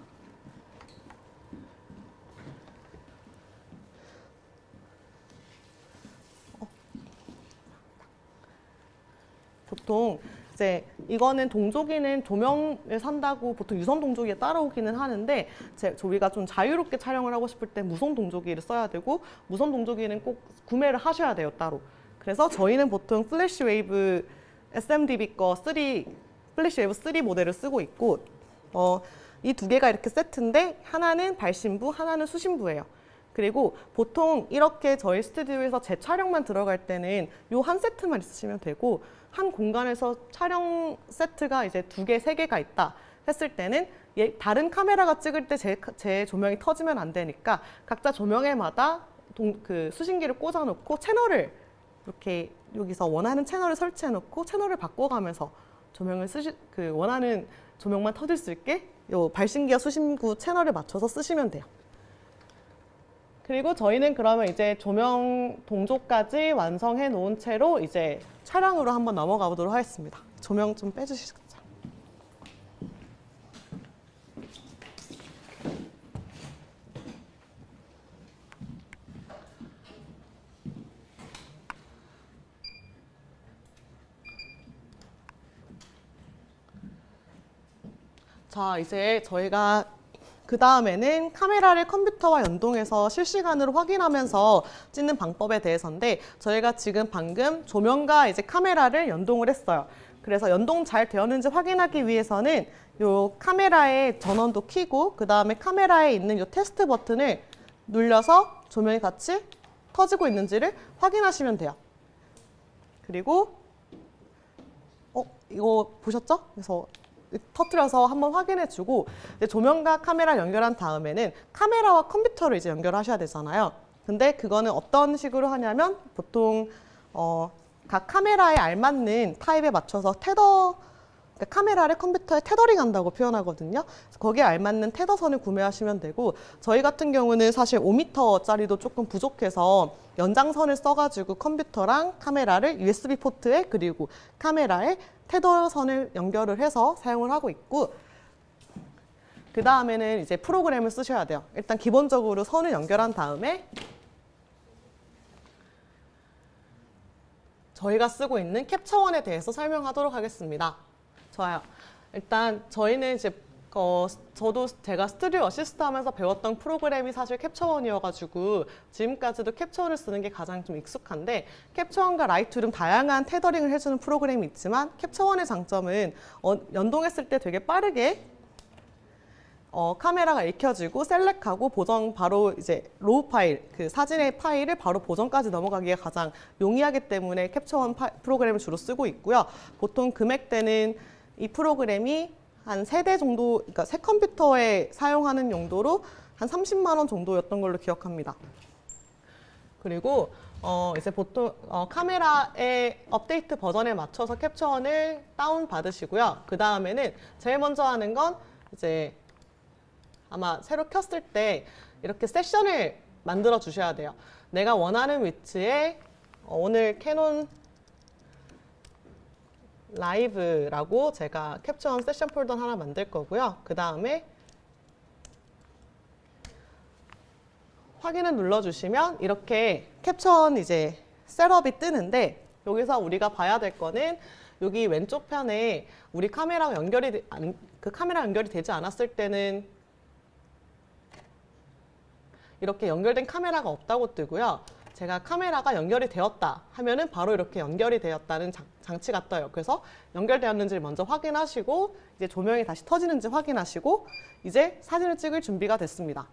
보통 이제 이거는 동조기는 조명을 산다고 보통 유선 동조기에 따라오기는 하는데, 저희가 좀 자유롭게 촬영을 하고 싶을 때 무선 동조기를 써야 되고, 무선 동조기는 꼭 구매를 하셔야 돼요, 따로. 그래서 저희는 보통 플래시 웨이브 SMDB 거 플래시 웨이브 3 모델을 쓰고 있고, 이 두 개가 이렇게 세트인데 하나는 발신부, 하나는 수신부예요. 그리고 보통 이렇게 저희 스튜디오에서 재촬영만 들어갈 때는 이 한 세트만 있으시면 되고, 한 공간에서 촬영 세트가 이제 2개, 3개가 있다 했을 때는 다른 카메라가 찍을 때 제 조명이 터지면 안 되니까 각자 조명에마다 그 수신기를 꽂아놓고 채널을 이렇게 여기서 원하는 채널을 설치해놓고 채널을 바꿔가면서 조명을 원하는 조명만 터질 수 있게 요 발신기와 수신구 채널을 맞춰서 쓰시면 돼요. 그리고 저희는 그러면 이제 조명 동조까지 완성해 놓은 채로 이제 촬영으로 한번 넘어가 보도록 하겠습니다. 조명 좀 빼주시죠. 자, 이제 저희가 그 다음에는 카메라를 컴퓨터와 연동해서 실시간으로 확인하면서 찍는 방법에 대해서인데 저희가 지금 방금 조명과 이제 카메라를 연동을 했어요. 그래서 연동 잘 되었는지 확인하기 위해서는 요 카메라의 전원도 켜고 그 다음에 카메라에 있는 요 테스트 버튼을 눌려서 조명이 같이 터지고 있는지를 확인하시면 돼요. 그리고 이거 보셨죠? 그래서 터뜨려서 한번 확인해주고 조명과 카메라 연결한 다음에는 카메라와 컴퓨터를 이제 연결하셔야 되잖아요. 근데 그거는 어떤 식으로 하냐면 보통 각 카메라에 알맞는 타입에 맞춰서 그러니까 카메라를 컴퓨터에 테더링 한다고 표현하거든요. 그래서 거기에 알맞는 테더선을 구매하시면 되고 저희 같은 경우는 사실 5m짜리도 조금 부족해서 연장선을 써가지고 컴퓨터랑 카메라를 USB 포트에 그리고 카메라에 테더선을 연결을 해서 사용을 하고 있고 그 다음에는 이제 프로그램을 쓰셔야 돼요. 일단 기본적으로 선을 연결한 다음에 저희가 쓰고 있는 캡처원에 대해서 설명하도록 하겠습니다. 좋아요. 일단 저희는 이제 저도 제가 스튜디오 어시스트 하면서 배웠던 프로그램이 사실 캡처원이어가지고 지금까지도 캡처원을 쓰는 게 가장 좀 익숙한데 캡처원과 라이트룸 다양한 테더링을 해주는 프로그램이 있지만 캡처원의 장점은 연동했을 때 되게 빠르게 카메라가 익혀지고 셀렉하고 보정 바로 이제 로우 파일, 그 사진의 파일을 바로 보정까지 넘어가기가 가장 용이하기 때문에 캡처원 프로그램을 주로 쓰고 있고요. 보통 금액대는 이 프로그램이 한 3대 정도, 그러니까 새 컴퓨터에 사용하는 용도로 한 30만 원 정도였던 걸로 기억합니다. 그리고 이제 보통 카메라의 업데이트 버전에 맞춰서 캡처원을 다운 받으시고요. 그 다음에는 제일 먼저 하는 건 이제 아마 새로 켰을 때 이렇게 세션을 만들어 주셔야 돼요. 내가 원하는 위치에 오늘 캐논 라이브라고 제가 캡처원 세션 폴더 하나 만들 거고요. 그 다음에 확인을 눌러주시면 이렇게 캡처원 이제 셋업이 뜨는데 여기서 우리가 봐야 될 거는 여기 왼쪽 편에 우리 카메라가 카메라 연결이 되지 않았을 때는 이렇게 연결된 카메라가 없다고 뜨고요. 제가 카메라가 연결이 되었다 하면은 바로 이렇게 연결이 되었다는 장치가 떠요. 그래서 연결되었는지를 먼저 확인하시고 이제 조명이 다시 터지는지 확인하시고 이제 사진을 찍을 준비가 됐습니다.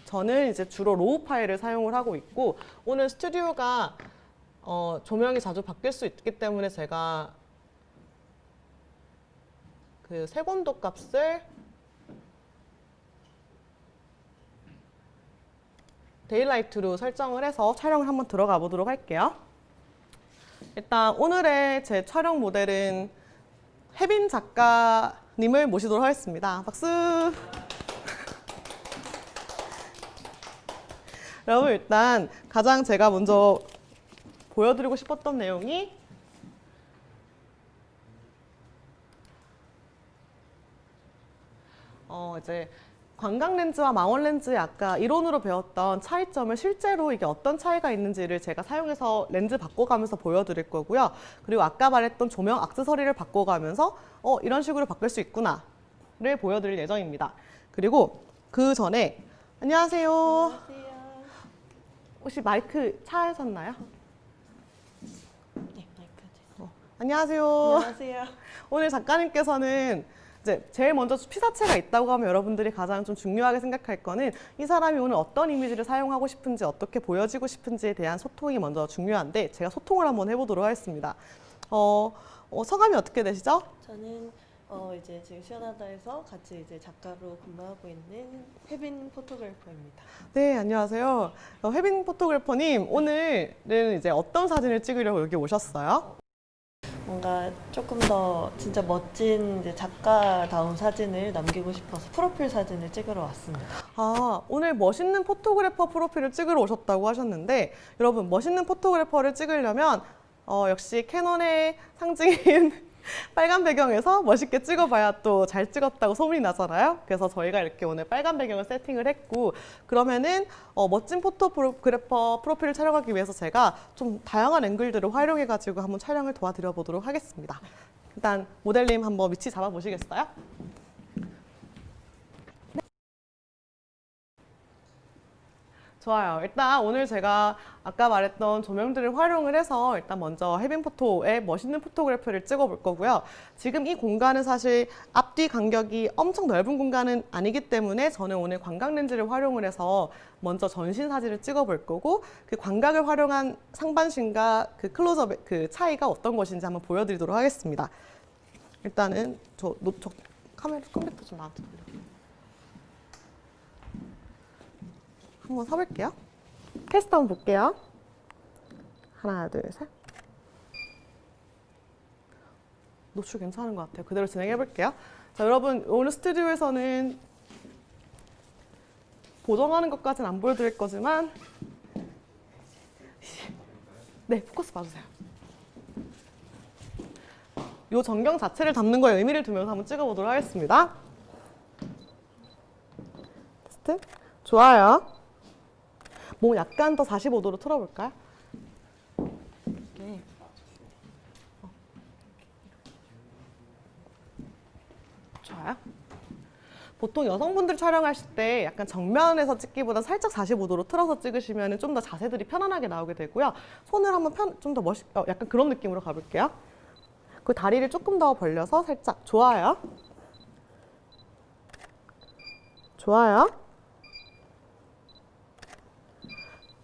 저는 이제 주로 로우 파일을 사용을 하고 있고 오늘 스튜디오가 조명이 자주 바뀔 수 있기 때문에 제가 그 색온도 값을 데일라이트로 설정을 해서 촬영을 한번 들어가 보도록 할게요. 일단 오늘의 제 촬영 모델은 혜빈 작가님을 모시도록 하겠습니다. 박수! 여러분 일단 가장 제가 먼저 보여드리고 싶었던 내용이 이제 광각 렌즈와 망원 렌즈의 아까 이론으로 배웠던 차이점을 실제로 이게 어떤 차이가 있는지를 제가 사용해서 렌즈 바꿔가면서 보여드릴 거고요. 그리고 아까 말했던 조명 액세서리를 바꿔가면서 이런 식으로 바꿀 수 있구나를 보여드릴 예정입니다. 그리고 그 전에 안녕하세요. 안녕하세요. 혹시 마이크 차셨나요? 네, 마이크. 안녕하세요. 안녕하세요. 오늘 작가님께서는 이제 제일 먼저 피사체가 있다고 하면 여러분들이 가장 좀 중요하게 생각할 거는 이 사람이 오늘 어떤 이미지를 사용하고 싶은지 어떻게 보여지고 싶은지에 대한 소통이 먼저 중요한데 제가 소통을 한번 해보도록 하겠습니다. 성함이 어떻게 되시죠? 저는 이제 지금 시원하다에서 같이 이제 작가로 근무하고 있는 혜빈 포토그래퍼입니다. 네, 안녕하세요. 혜빈 포토그래퍼님, 오늘은 이제 어떤 사진을 찍으려고 여기 오셨어요? 뭔가 조금 더 진짜 멋진 이제 작가다운 사진을 남기고 싶어서 프로필 사진을 찍으러 왔습니다. 오늘 멋있는 포토그래퍼 프로필을 찍으러 오셨다고 하셨는데 여러분 멋있는 포토그래퍼를 찍으려면 역시 캐논의 상징인 빨간 배경에서 멋있게 찍어봐야 또 잘 찍었다고 소문이 나잖아요. 그래서 저희가 이렇게 오늘 빨간 배경을 세팅을 했고 그러면은 멋진 포토그래퍼 프로필을 촬영하기 위해서 제가 좀 다양한 앵글들을 활용해가지고 한번 촬영을 도와드려 보도록 하겠습니다. 일단 모델님 한번 위치 잡아보시겠어요? 좋아요. 일단 오늘 제가 아까 말했던 조명들을 활용을 해서 일단 먼저 해빙포토의 멋있는 포토그래프를 찍어 볼 거고요. 지금 이 공간은 사실 앞뒤 간격이 엄청 넓은 공간은 아니기 때문에 저는 오늘 광각 렌즈를 활용을 해서 먼저 전신 사진을 찍어 볼 거고 그 광각을 활용한 상반신과 그 클로즈업의 그 차이가 어떤 것인지 한번 보여드리도록 하겠습니다. 일단은 저 카메라 컴퓨터 좀 나한테 돌려. 한번 서볼게요. 테스트 한번 볼게요. 하나, 둘, 셋. 노출 괜찮은 것 같아요. 그대로 진행해 볼게요. 자, 여러분 오늘 스튜디오에서는 보정하는 것까지는 안 보여드릴 거지만 네, 포커스 봐주세요. 이 전경 자체를 담는 거에 의미를 두면서 한번 찍어보도록 하겠습니다. 테스트. 좋아요. 뭐 약간 더 45도로 틀어볼까요? 네. 좋아요. 보통 여성분들 촬영하실 때 약간 정면에서 찍기보다 살짝 45도로 틀어서 찍으시면 좀 더 자세들이 편안하게 나오게 되고요. 손을 한번 좀 더 약간 그런 느낌으로 가볼게요. 그 다리를 조금 더 벌려서 살짝. 좋아요. 좋아요.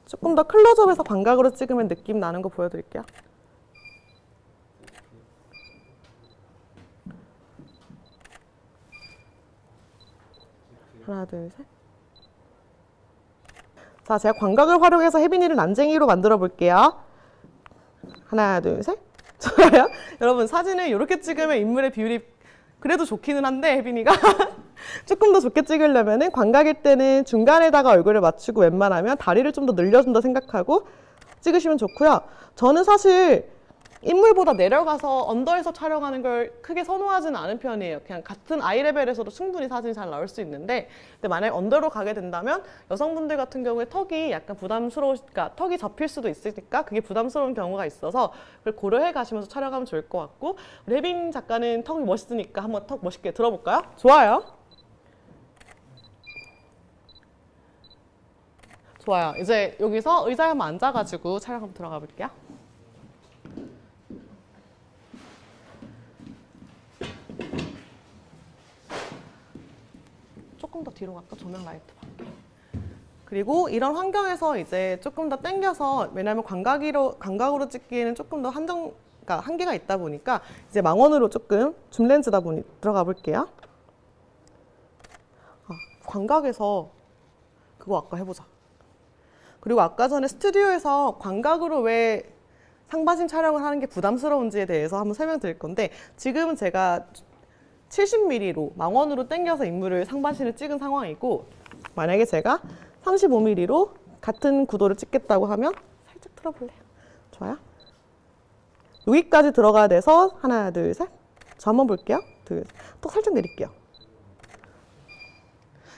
조금 더 클로즈업해서 광각으로 찍으면 느낌 나는 거 보여드릴게요. 하나, 둘, 셋. 자, 제가 광각을 활용해서 혜빈이를 난쟁이로 만들어 볼게요. 하나, 둘, 셋. 좋아요. 여러분 사진을 이렇게 찍으면 인물의 비율이 그래도 좋기는 한데 혜빈이가 조금 더 좋게 찍으려면은 광각일 때는 중간에다가 얼굴을 맞추고 웬만하면 다리를 좀 더 늘려준다 생각하고 찍으시면 좋고요. 저는 사실 인물보다 내려가서 언더에서 촬영하는 걸 크게 선호하지는 않은 편이에요. 그냥 같은 아이 레벨에서도 충분히 사진이 잘 나올 수 있는데 근데 만약에 언더로 가게 된다면 여성분들 같은 경우에 턱이 약간 그러니까 턱이 접힐 수도 있으니까 그게 부담스러운 경우가 있어서 그걸 고려해 가시면서 촬영하면 좋을 것 같고 우리 혜빈 작가는 턱이 멋있으니까 한번 턱 멋있게 들어볼까요? 좋아요. 좋아요. 이제 여기서 의자에 한번 앉아가지고 촬영 한번 들어가 볼게요. 조금 더 뒤로 갈까? 조명 라이트 봐. 그리고 이런 환경에서 이제 조금 더 당겨서 왜냐하면 광각으로 찍기에는 조금 더 그러니까 한계가 있다 보니까 이제 망원으로 조금 줌 렌즈다 보니 들어가 볼게요. 광각에서 그거 아까 해보자. 그리고 아까 전에 스튜디오에서 광각으로 왜 상반신 촬영을 하는 게 부담스러운지에 대해서 한번 설명드릴 건데 지금은 제가 70mm로 망원으로 당겨서 인물을 상반신을 찍은 상황이고 만약에 제가 35mm로 같은 구도를 찍겠다고 하면 살짝 틀어볼래요. 좋아요. 여기까지 들어가야 돼서 하나, 둘, 셋. 저 한번 볼게요. 둘, 또 살짝 내릴게요.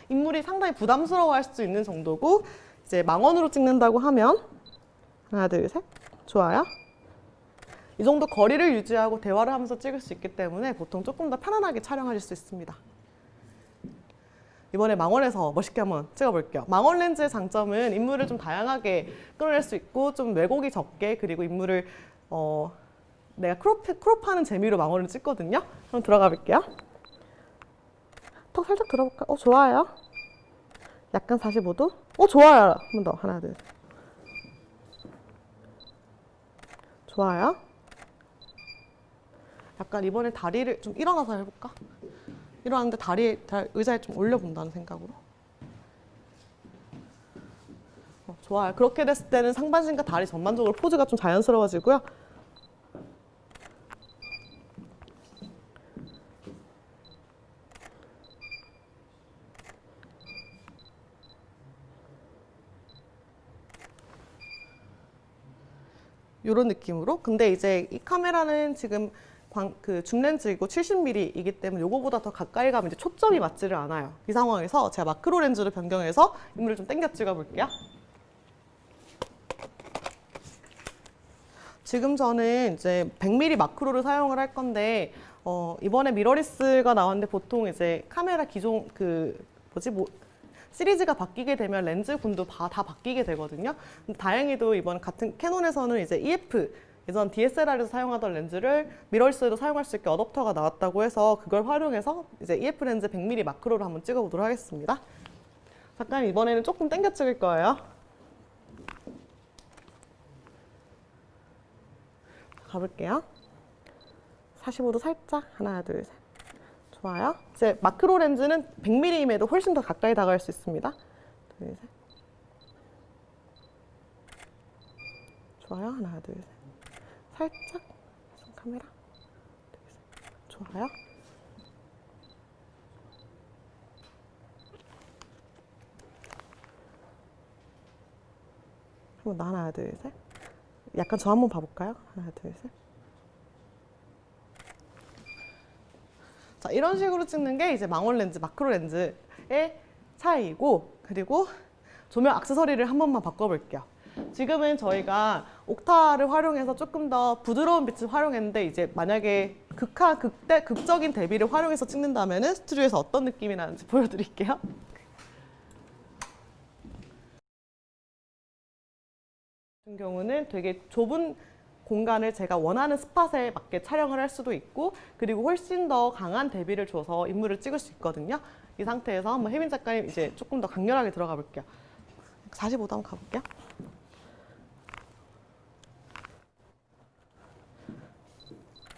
인물이 상당히 부담스러워할 수 있는 정도고 이제 망원으로 찍는다고 하면 하나, 둘, 셋. 좋아요. 이 정도 거리를 유지하고 대화를 하면서 찍을 수 있기 때문에 보통 조금 더 편안하게 촬영하실 수 있습니다. 이번에 망원에서 멋있게 한번 찍어볼게요. 망원 렌즈의 장점은 인물을 좀 다양하게 끌어낼 수 있고 좀 왜곡이 적게 그리고 인물을 내가 크롭하는 재미로 망원을 찍거든요. 한번 들어가 볼게요. 턱 살짝 들어볼까? 좋아요. 약간 45도? 좋아요. 한 번 더. 하나, 둘. 좋아요. 약간 이번에 다리를 좀 일어나서 해볼까? 일어났는데 의자에 좀 올려본다는 생각으로. 좋아요. 그렇게 됐을 때는 상반신과 다리 전반적으로 포즈가 좀 자연스러워지고요. 이런 느낌으로. 근데 이제 이 카메라는 지금 줌 렌즈이고 70mm이기 때문에 이거보다 더 가까이 가면 이제 초점이 맞지를 않아요. 이 상황에서 제가 마크로 렌즈를 변경해서 인물을 좀 당겨 찍어볼게요. 지금 저는 이제 100mm 마크로를 사용을 할 건데 이번에 미러리스가 나왔는데 보통 이제 카메라 기존 시리즈가 바뀌게 되면 렌즈 군도 다 바뀌게 되거든요. 근데 다행히도 이번 같은 캐논에서는 이제 EF 예전 DSLR에서 사용하던 렌즈를 미러리스에도 사용할 수 있게 어댑터가 나왔다고 해서 그걸 활용해서 이제 EF 렌즈 100mm 마크로를 한번 찍어보도록 하겠습니다. 잠깐 이번에는 조금 당겨 찍을 거예요. 가볼게요. 45도 살짝 하나 둘 셋. 좋아요. 이제 마크로 렌즈는 100mm임에도 훨씬 더 가까이 다가갈 수 있습니다. 둘 셋. 좋아요. 하나 둘 셋. 살짝 카메라. 둘 셋. 좋아요. 한번 하나 둘 셋. 약간 저 한번 봐볼까요? 하나 둘 셋. 자, 이런 식으로 찍는 게 이제 망원 렌즈, 마크로 렌즈의 차이이고, 그리고 조명 액세서리를 한 번만 바꿔볼게요. 지금은 저희가 옥타를 활용해서 조금 더 부드러운 빛을 활용했는데, 이제 만약에 극적인 대비를 활용해서 찍는다면 스튜디오에서 어떤 느낌이 나는지 보여드릴게요. 같은 경우는 되게 좁은 공간을 제가 원하는 스팟에 맞게 촬영을 할 수도 있고, 그리고 훨씬 더 강한 대비를 줘서 인물을 찍을 수 있거든요. 이 상태에서 한번 혜민 작가님 이제 조금 더 강렬하게 들어가 볼게요. 45도 한번 가볼게요.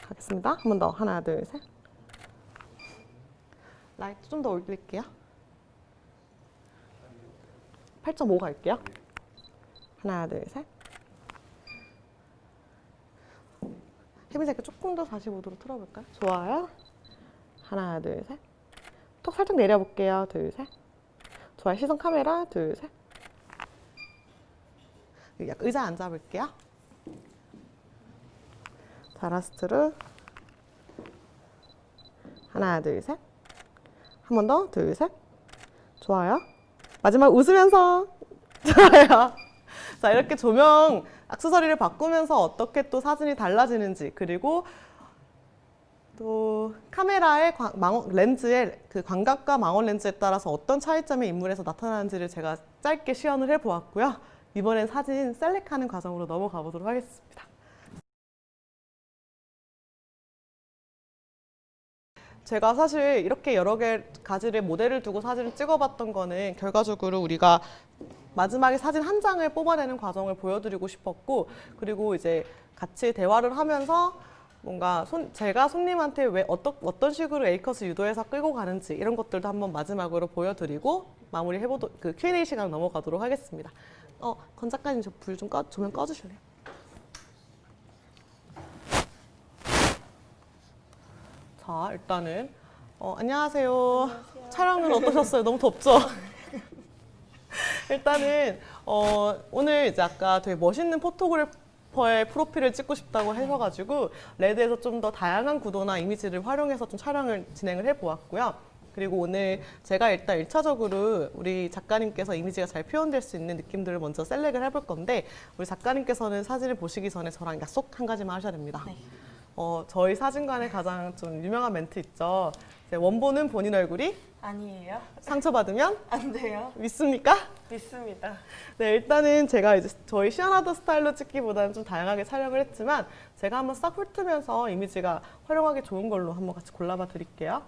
가겠습니다. 한 번 더. 하나, 둘, 셋. 라이트 좀 더 올릴게요. 8.5 갈게요. 하나, 둘, 셋. 혜민 작가 조금 더 45도로 틀어볼까요? 좋아요. 하나, 둘, 셋. 턱 살짝 내려볼게요. 둘, 셋. 좋아요. 시선 카메라. 둘, 셋. 의자에 앉아볼게요. 자, 라스트로. 하나, 둘, 셋. 한 번 더. 둘, 셋. 좋아요. 마지막 웃으면서. 좋아요. 자, 이렇게 조명 액세서리를 바꾸면서 어떻게 또 사진이 달라지는지, 그리고 또 카메라의 렌즈의 그 광각과 망원 렌즈에 따라서 어떤 차이점이 인물에서 나타나는지를 제가 짧게 시연을 해보았고요. 이번엔 사진 셀렉하는 과정으로 넘어가 보도록 하겠습니다. 제가 사실 이렇게 여러 가지를 모델을 두고 사진을 찍어봤던 거는 결과적으로 우리가 마지막에 사진 한 장을 뽑아내는 과정을 보여드리고 싶었고, 그리고 이제 같이 대화를 하면서 뭔가 제가 손님한테 왜 어떤 식으로 A컷을 유도해서 끌고 가는지 이런 것들도 한번 마지막으로 보여드리고 그 Q&A 시간 넘어가도록 하겠습니다. 건 작가님 저 불 좀 조명 꺼주실래요? 자, 일단은 안녕하세요. 촬영은 어떠셨어요? 너무 덥죠? 일단은 오늘 이제 아까 되게 멋있는 포토그래퍼의 프로필을 찍고 싶다고 하셔가지고 레드에서 좀 더 다양한 구도나 이미지를 활용해서 좀 촬영을 진행을 해보았고요. 그리고 오늘 제가 일단 1차적으로 우리 작가님께서 이미지가 잘 표현될 수 있는 느낌들을 먼저 셀렉을 해볼 건데, 우리 작가님께서는 사진을 보시기 전에 저랑 약속 한 가지만 하셔야 됩니다. 네. 저희 사진관의 가장 좀 유명한 멘트 있죠. 이제 원본은 본인 얼굴이 아니에요. 상처받으면 안 돼요. 믿습니까? 믿습니다. 네, 일단은 제가 이제 저희 시원하던 스타일로 찍기보다는 좀 다양하게 촬영을 했지만 제가 한번 싹 훑으면서 이미지가 활용하기 좋은 걸로 한번 같이 골라봐 드릴게요.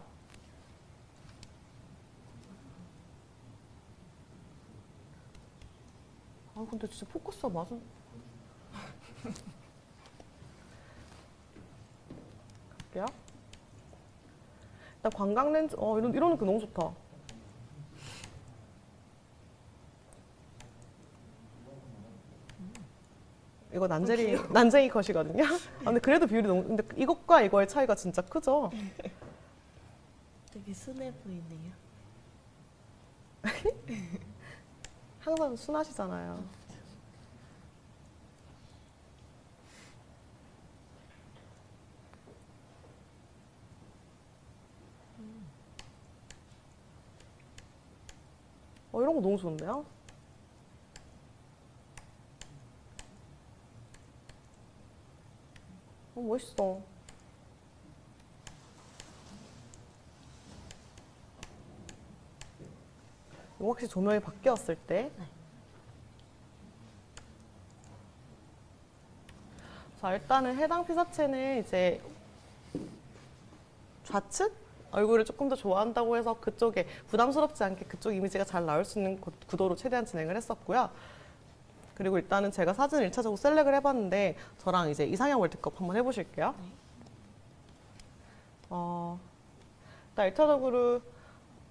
아, 근데 진짜 포커스가 맞은. 갈게요. 일단 광각 렌즈, 이런 거 너무 좋다. 이거 난쟁이 컷이거든요. 근데 그래도 비율이 너무, 근데 이것과 이거의 차이가 진짜 크죠? 되게 순해 보이네요. 항상 순하시잖아요. 이런 거 너무 좋은데요? 멋있어. 이거 혹시 조명이 바뀌었을 때. 네. 자, 일단은 해당 피사체는 이제 좌측 얼굴을 조금 더 좋아한다고 해서 그쪽에 부담스럽지 않게 그쪽 이미지가 잘 나올 수 있는 구도로 최대한 진행을 했었고요. 그리고 일단은 제가 사진을 1차적으로 셀렉을 해봤는데 저랑 이제 이상형 월드컵 한번 해보실게요. 네. 일단 1차적으로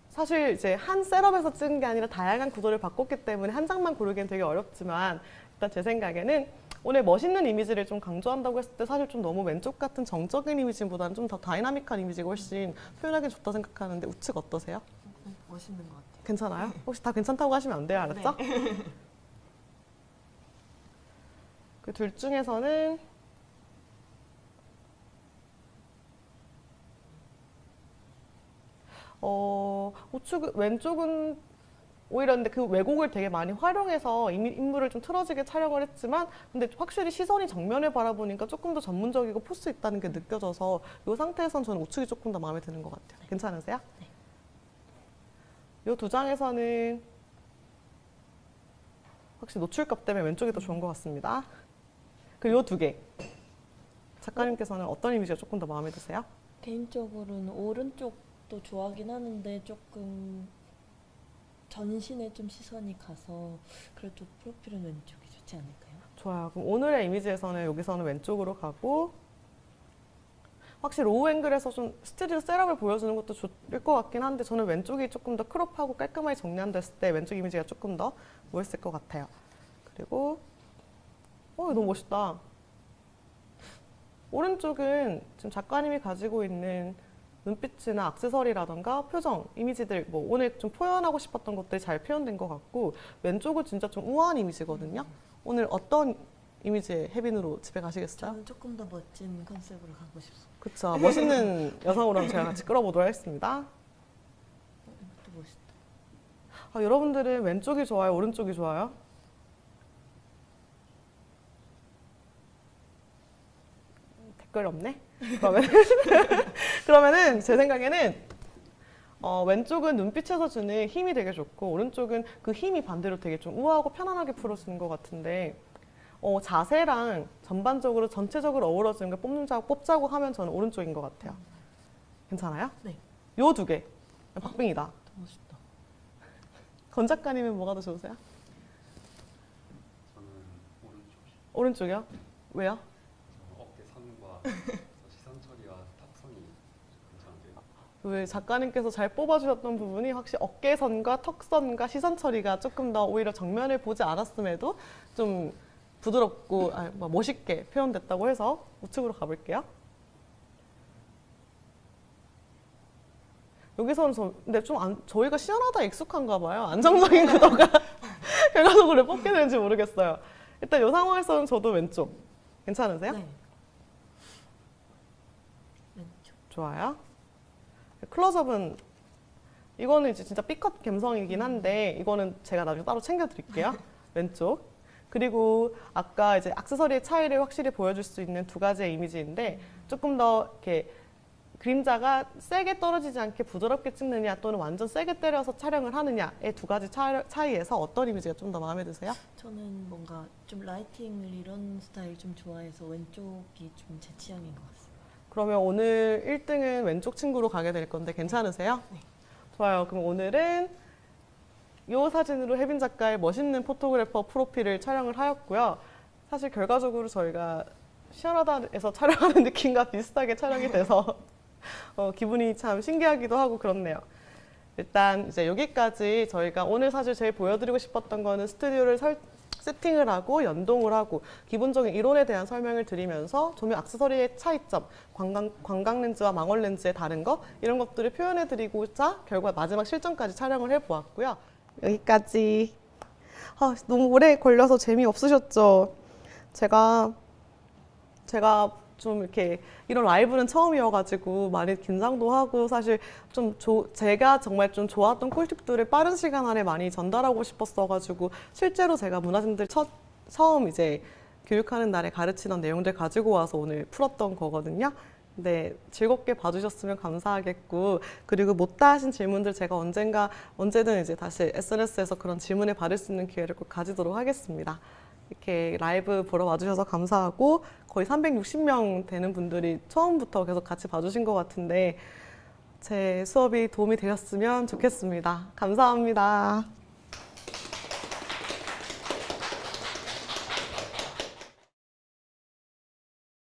사실 이제 한 셋업에서 찍은 게 아니라 다양한 구도를 바꿨기 때문에 한 장만 고르기는 되게 어렵지만 일단 제 생각에는 오늘 멋있는 이미지를 좀 강조한다고 했을 때 사실 좀 너무 왼쪽 같은 정적인 이미지보다는 좀 더 다이나믹한 이미지가 훨씬 표현하기 좋다 생각하는데 우측 어떠세요? 멋있는 것 같아요. 괜찮아요? 혹시 다 괜찮다고 하시면 안 돼요, 알았죠? 그 둘 중에서는 우측 왼쪽은 오히려 근데 그 왜곡을 되게 많이 활용해서 인물을 좀 틀어지게 촬영을 했지만 근데 확실히 시선이 정면을 바라보니까 조금 더 전문적이고 포스 있다는 게 느껴져서 이 상태에선 저는 우측이 조금 더 마음에 드는 것 같아요. 괜찮으세요? 네. 이 두 장에서는 확실히 노출값 때문에 왼쪽이 더 좋은 것 같습니다. 그리고 이 두 개. 작가님께서는 어떤 이미지가 조금 더 마음에 드세요? 개인적으로는 오른쪽도 좋아하긴 하는데 조금 전신에 좀 시선이 가서 그래도 프로필은 왼쪽이 좋지 않을까요? 좋아요. 그럼 오늘의 이미지에서는 여기서는 왼쪽으로 가고 확실히 로우 앵글에서 좀 스튜디오 셋업을 보여주는 것도 좋을 것 같긴 한데 저는 왼쪽이 조금 더 크롭하고 깔끔하게 정리한됐을 때 왼쪽 이미지가 조금 더 멋있을 것 같아요. 그리고 이거 너무 멋있다. 오른쪽은 지금 작가님이 가지고 있는 눈빛이나 액세서리라던가 표정, 이미지들 뭐 오늘 좀 표현하고 싶었던 것들이 잘 표현된 것 같고 왼쪽은 진짜 좀 우아한 이미지거든요. 오늘 어떤 이미지의 해빈으로 집에 가시겠어요? 저는 조금 더 멋진 컨셉으로 가고 싶습니다. 그쵸. 멋있는 여성으로 제가 같이 끌어보도록 하겠습니다. 이것도 멋있다. 여러분들은 왼쪽이 좋아요? 오른쪽이 좋아요? 댓글이 없네? 그러면은 제 생각에는 왼쪽은 눈빛에서 주는 힘이 되게 좋고 오른쪽은 그 힘이 반대로 되게 좀 우아하고 편안하게 풀어주는 것 같은데 자세랑 전반적으로 전체적으로 어우러지는 걸 뽑자고 하면 저는 오른쪽인 것 같아요. 괜찮아요? 네. 요 두 개. 박빙이다. 더 멋있다. 건 작가님은 뭐가 더 좋으세요? 저는 오른쪽이. 오른쪽이요? 왜요? 어깨 선과 시선 처리와 턱선이 괜찮은데요. 왜 작가님께서 잘 뽑아주셨던 부분이 확실히 어깨선과 턱선과 시선 처리가 조금 더 오히려 정면을 보지 않았음에도 좀 부드럽고 멋있게 표현됐다고 해서 우측으로 가볼게요. 여기서는 근데 좀 저희가 시원하다 익숙한가 봐요. 안정적인 구도가 결과적으로 뽑게 되는지 모르겠어요. 일단 이 상황에서는 저도 왼쪽. 괜찮으세요? 네. 왼쪽. 좋아요. 클로즈업은 이거는 이제 진짜 B컷 감성이긴 한데 이거는 제가 나중에 따로 챙겨드릴게요. 왼쪽. 그리고 아까 이제 액세서리의 차이를 확실히 보여줄 수 있는 두 가지의 이미지인데 조금 더 이렇게 그림자가 세게 떨어지지 않게 부드럽게 찍느냐 또는 완전 세게 때려서 촬영을 하느냐의 두 가지 차이에서 어떤 이미지가 좀 더 마음에 드세요? 저는 뭔가 좀 라이팅을 이런 스타일 좀 좋아해서 왼쪽이 좀 제 취향인 것 같습니다. 그러면 오늘 1등은 왼쪽 친구로 가게 될 건데 괜찮으세요? 네. 좋아요. 그럼 오늘은 이 사진으로 혜빈 작가의 멋있는 포토그래퍼 프로필을 촬영을 하였고요. 사실 결과적으로 저희가 시원하다에서 촬영하는 느낌과 비슷하게 촬영이 돼서 기분이 참 신기하기도 하고 그렇네요. 일단 이제 여기까지 저희가 오늘 사실 제일 보여드리고 싶었던 거는 스튜디오를 세팅을 하고 연동을 하고 기본적인 이론에 대한 설명을 드리면서 조명 액세서리의 차이점, 광각 렌즈와 망원 렌즈의 다른 거 이런 것들을 표현해 드리고자 결과 마지막 실전까지 촬영을 해보았고요. 여기까지. 너무 오래 걸려서 재미없으셨죠? 제가 좀 이렇게 이런 라이브는 처음이어가지고 많이 긴장도 하고 사실 좀 제가 정말 좀 좋았던 꿀팁들을 빠른 시간 안에 많이 전달하고 싶었어가지고 실제로 제가 문화진들 처음 이제 교육하는 날에 가르치던 내용들 가지고 와서 오늘 풀었던 거거든요. 네, 즐겁게 봐주셨으면 감사하겠고, 그리고 못다 하신 질문들 제가 언제든 이제 다시 SNS에서 그런 질문을 받을 수 있는 기회를 꼭 가지도록 하겠습니다. 이렇게 라이브 보러 와주셔서 감사하고, 거의 360명 되는 분들이 처음부터 계속 같이 봐주신 것 같은데, 제 수업이 도움이 되셨으면 좋겠습니다. 감사합니다.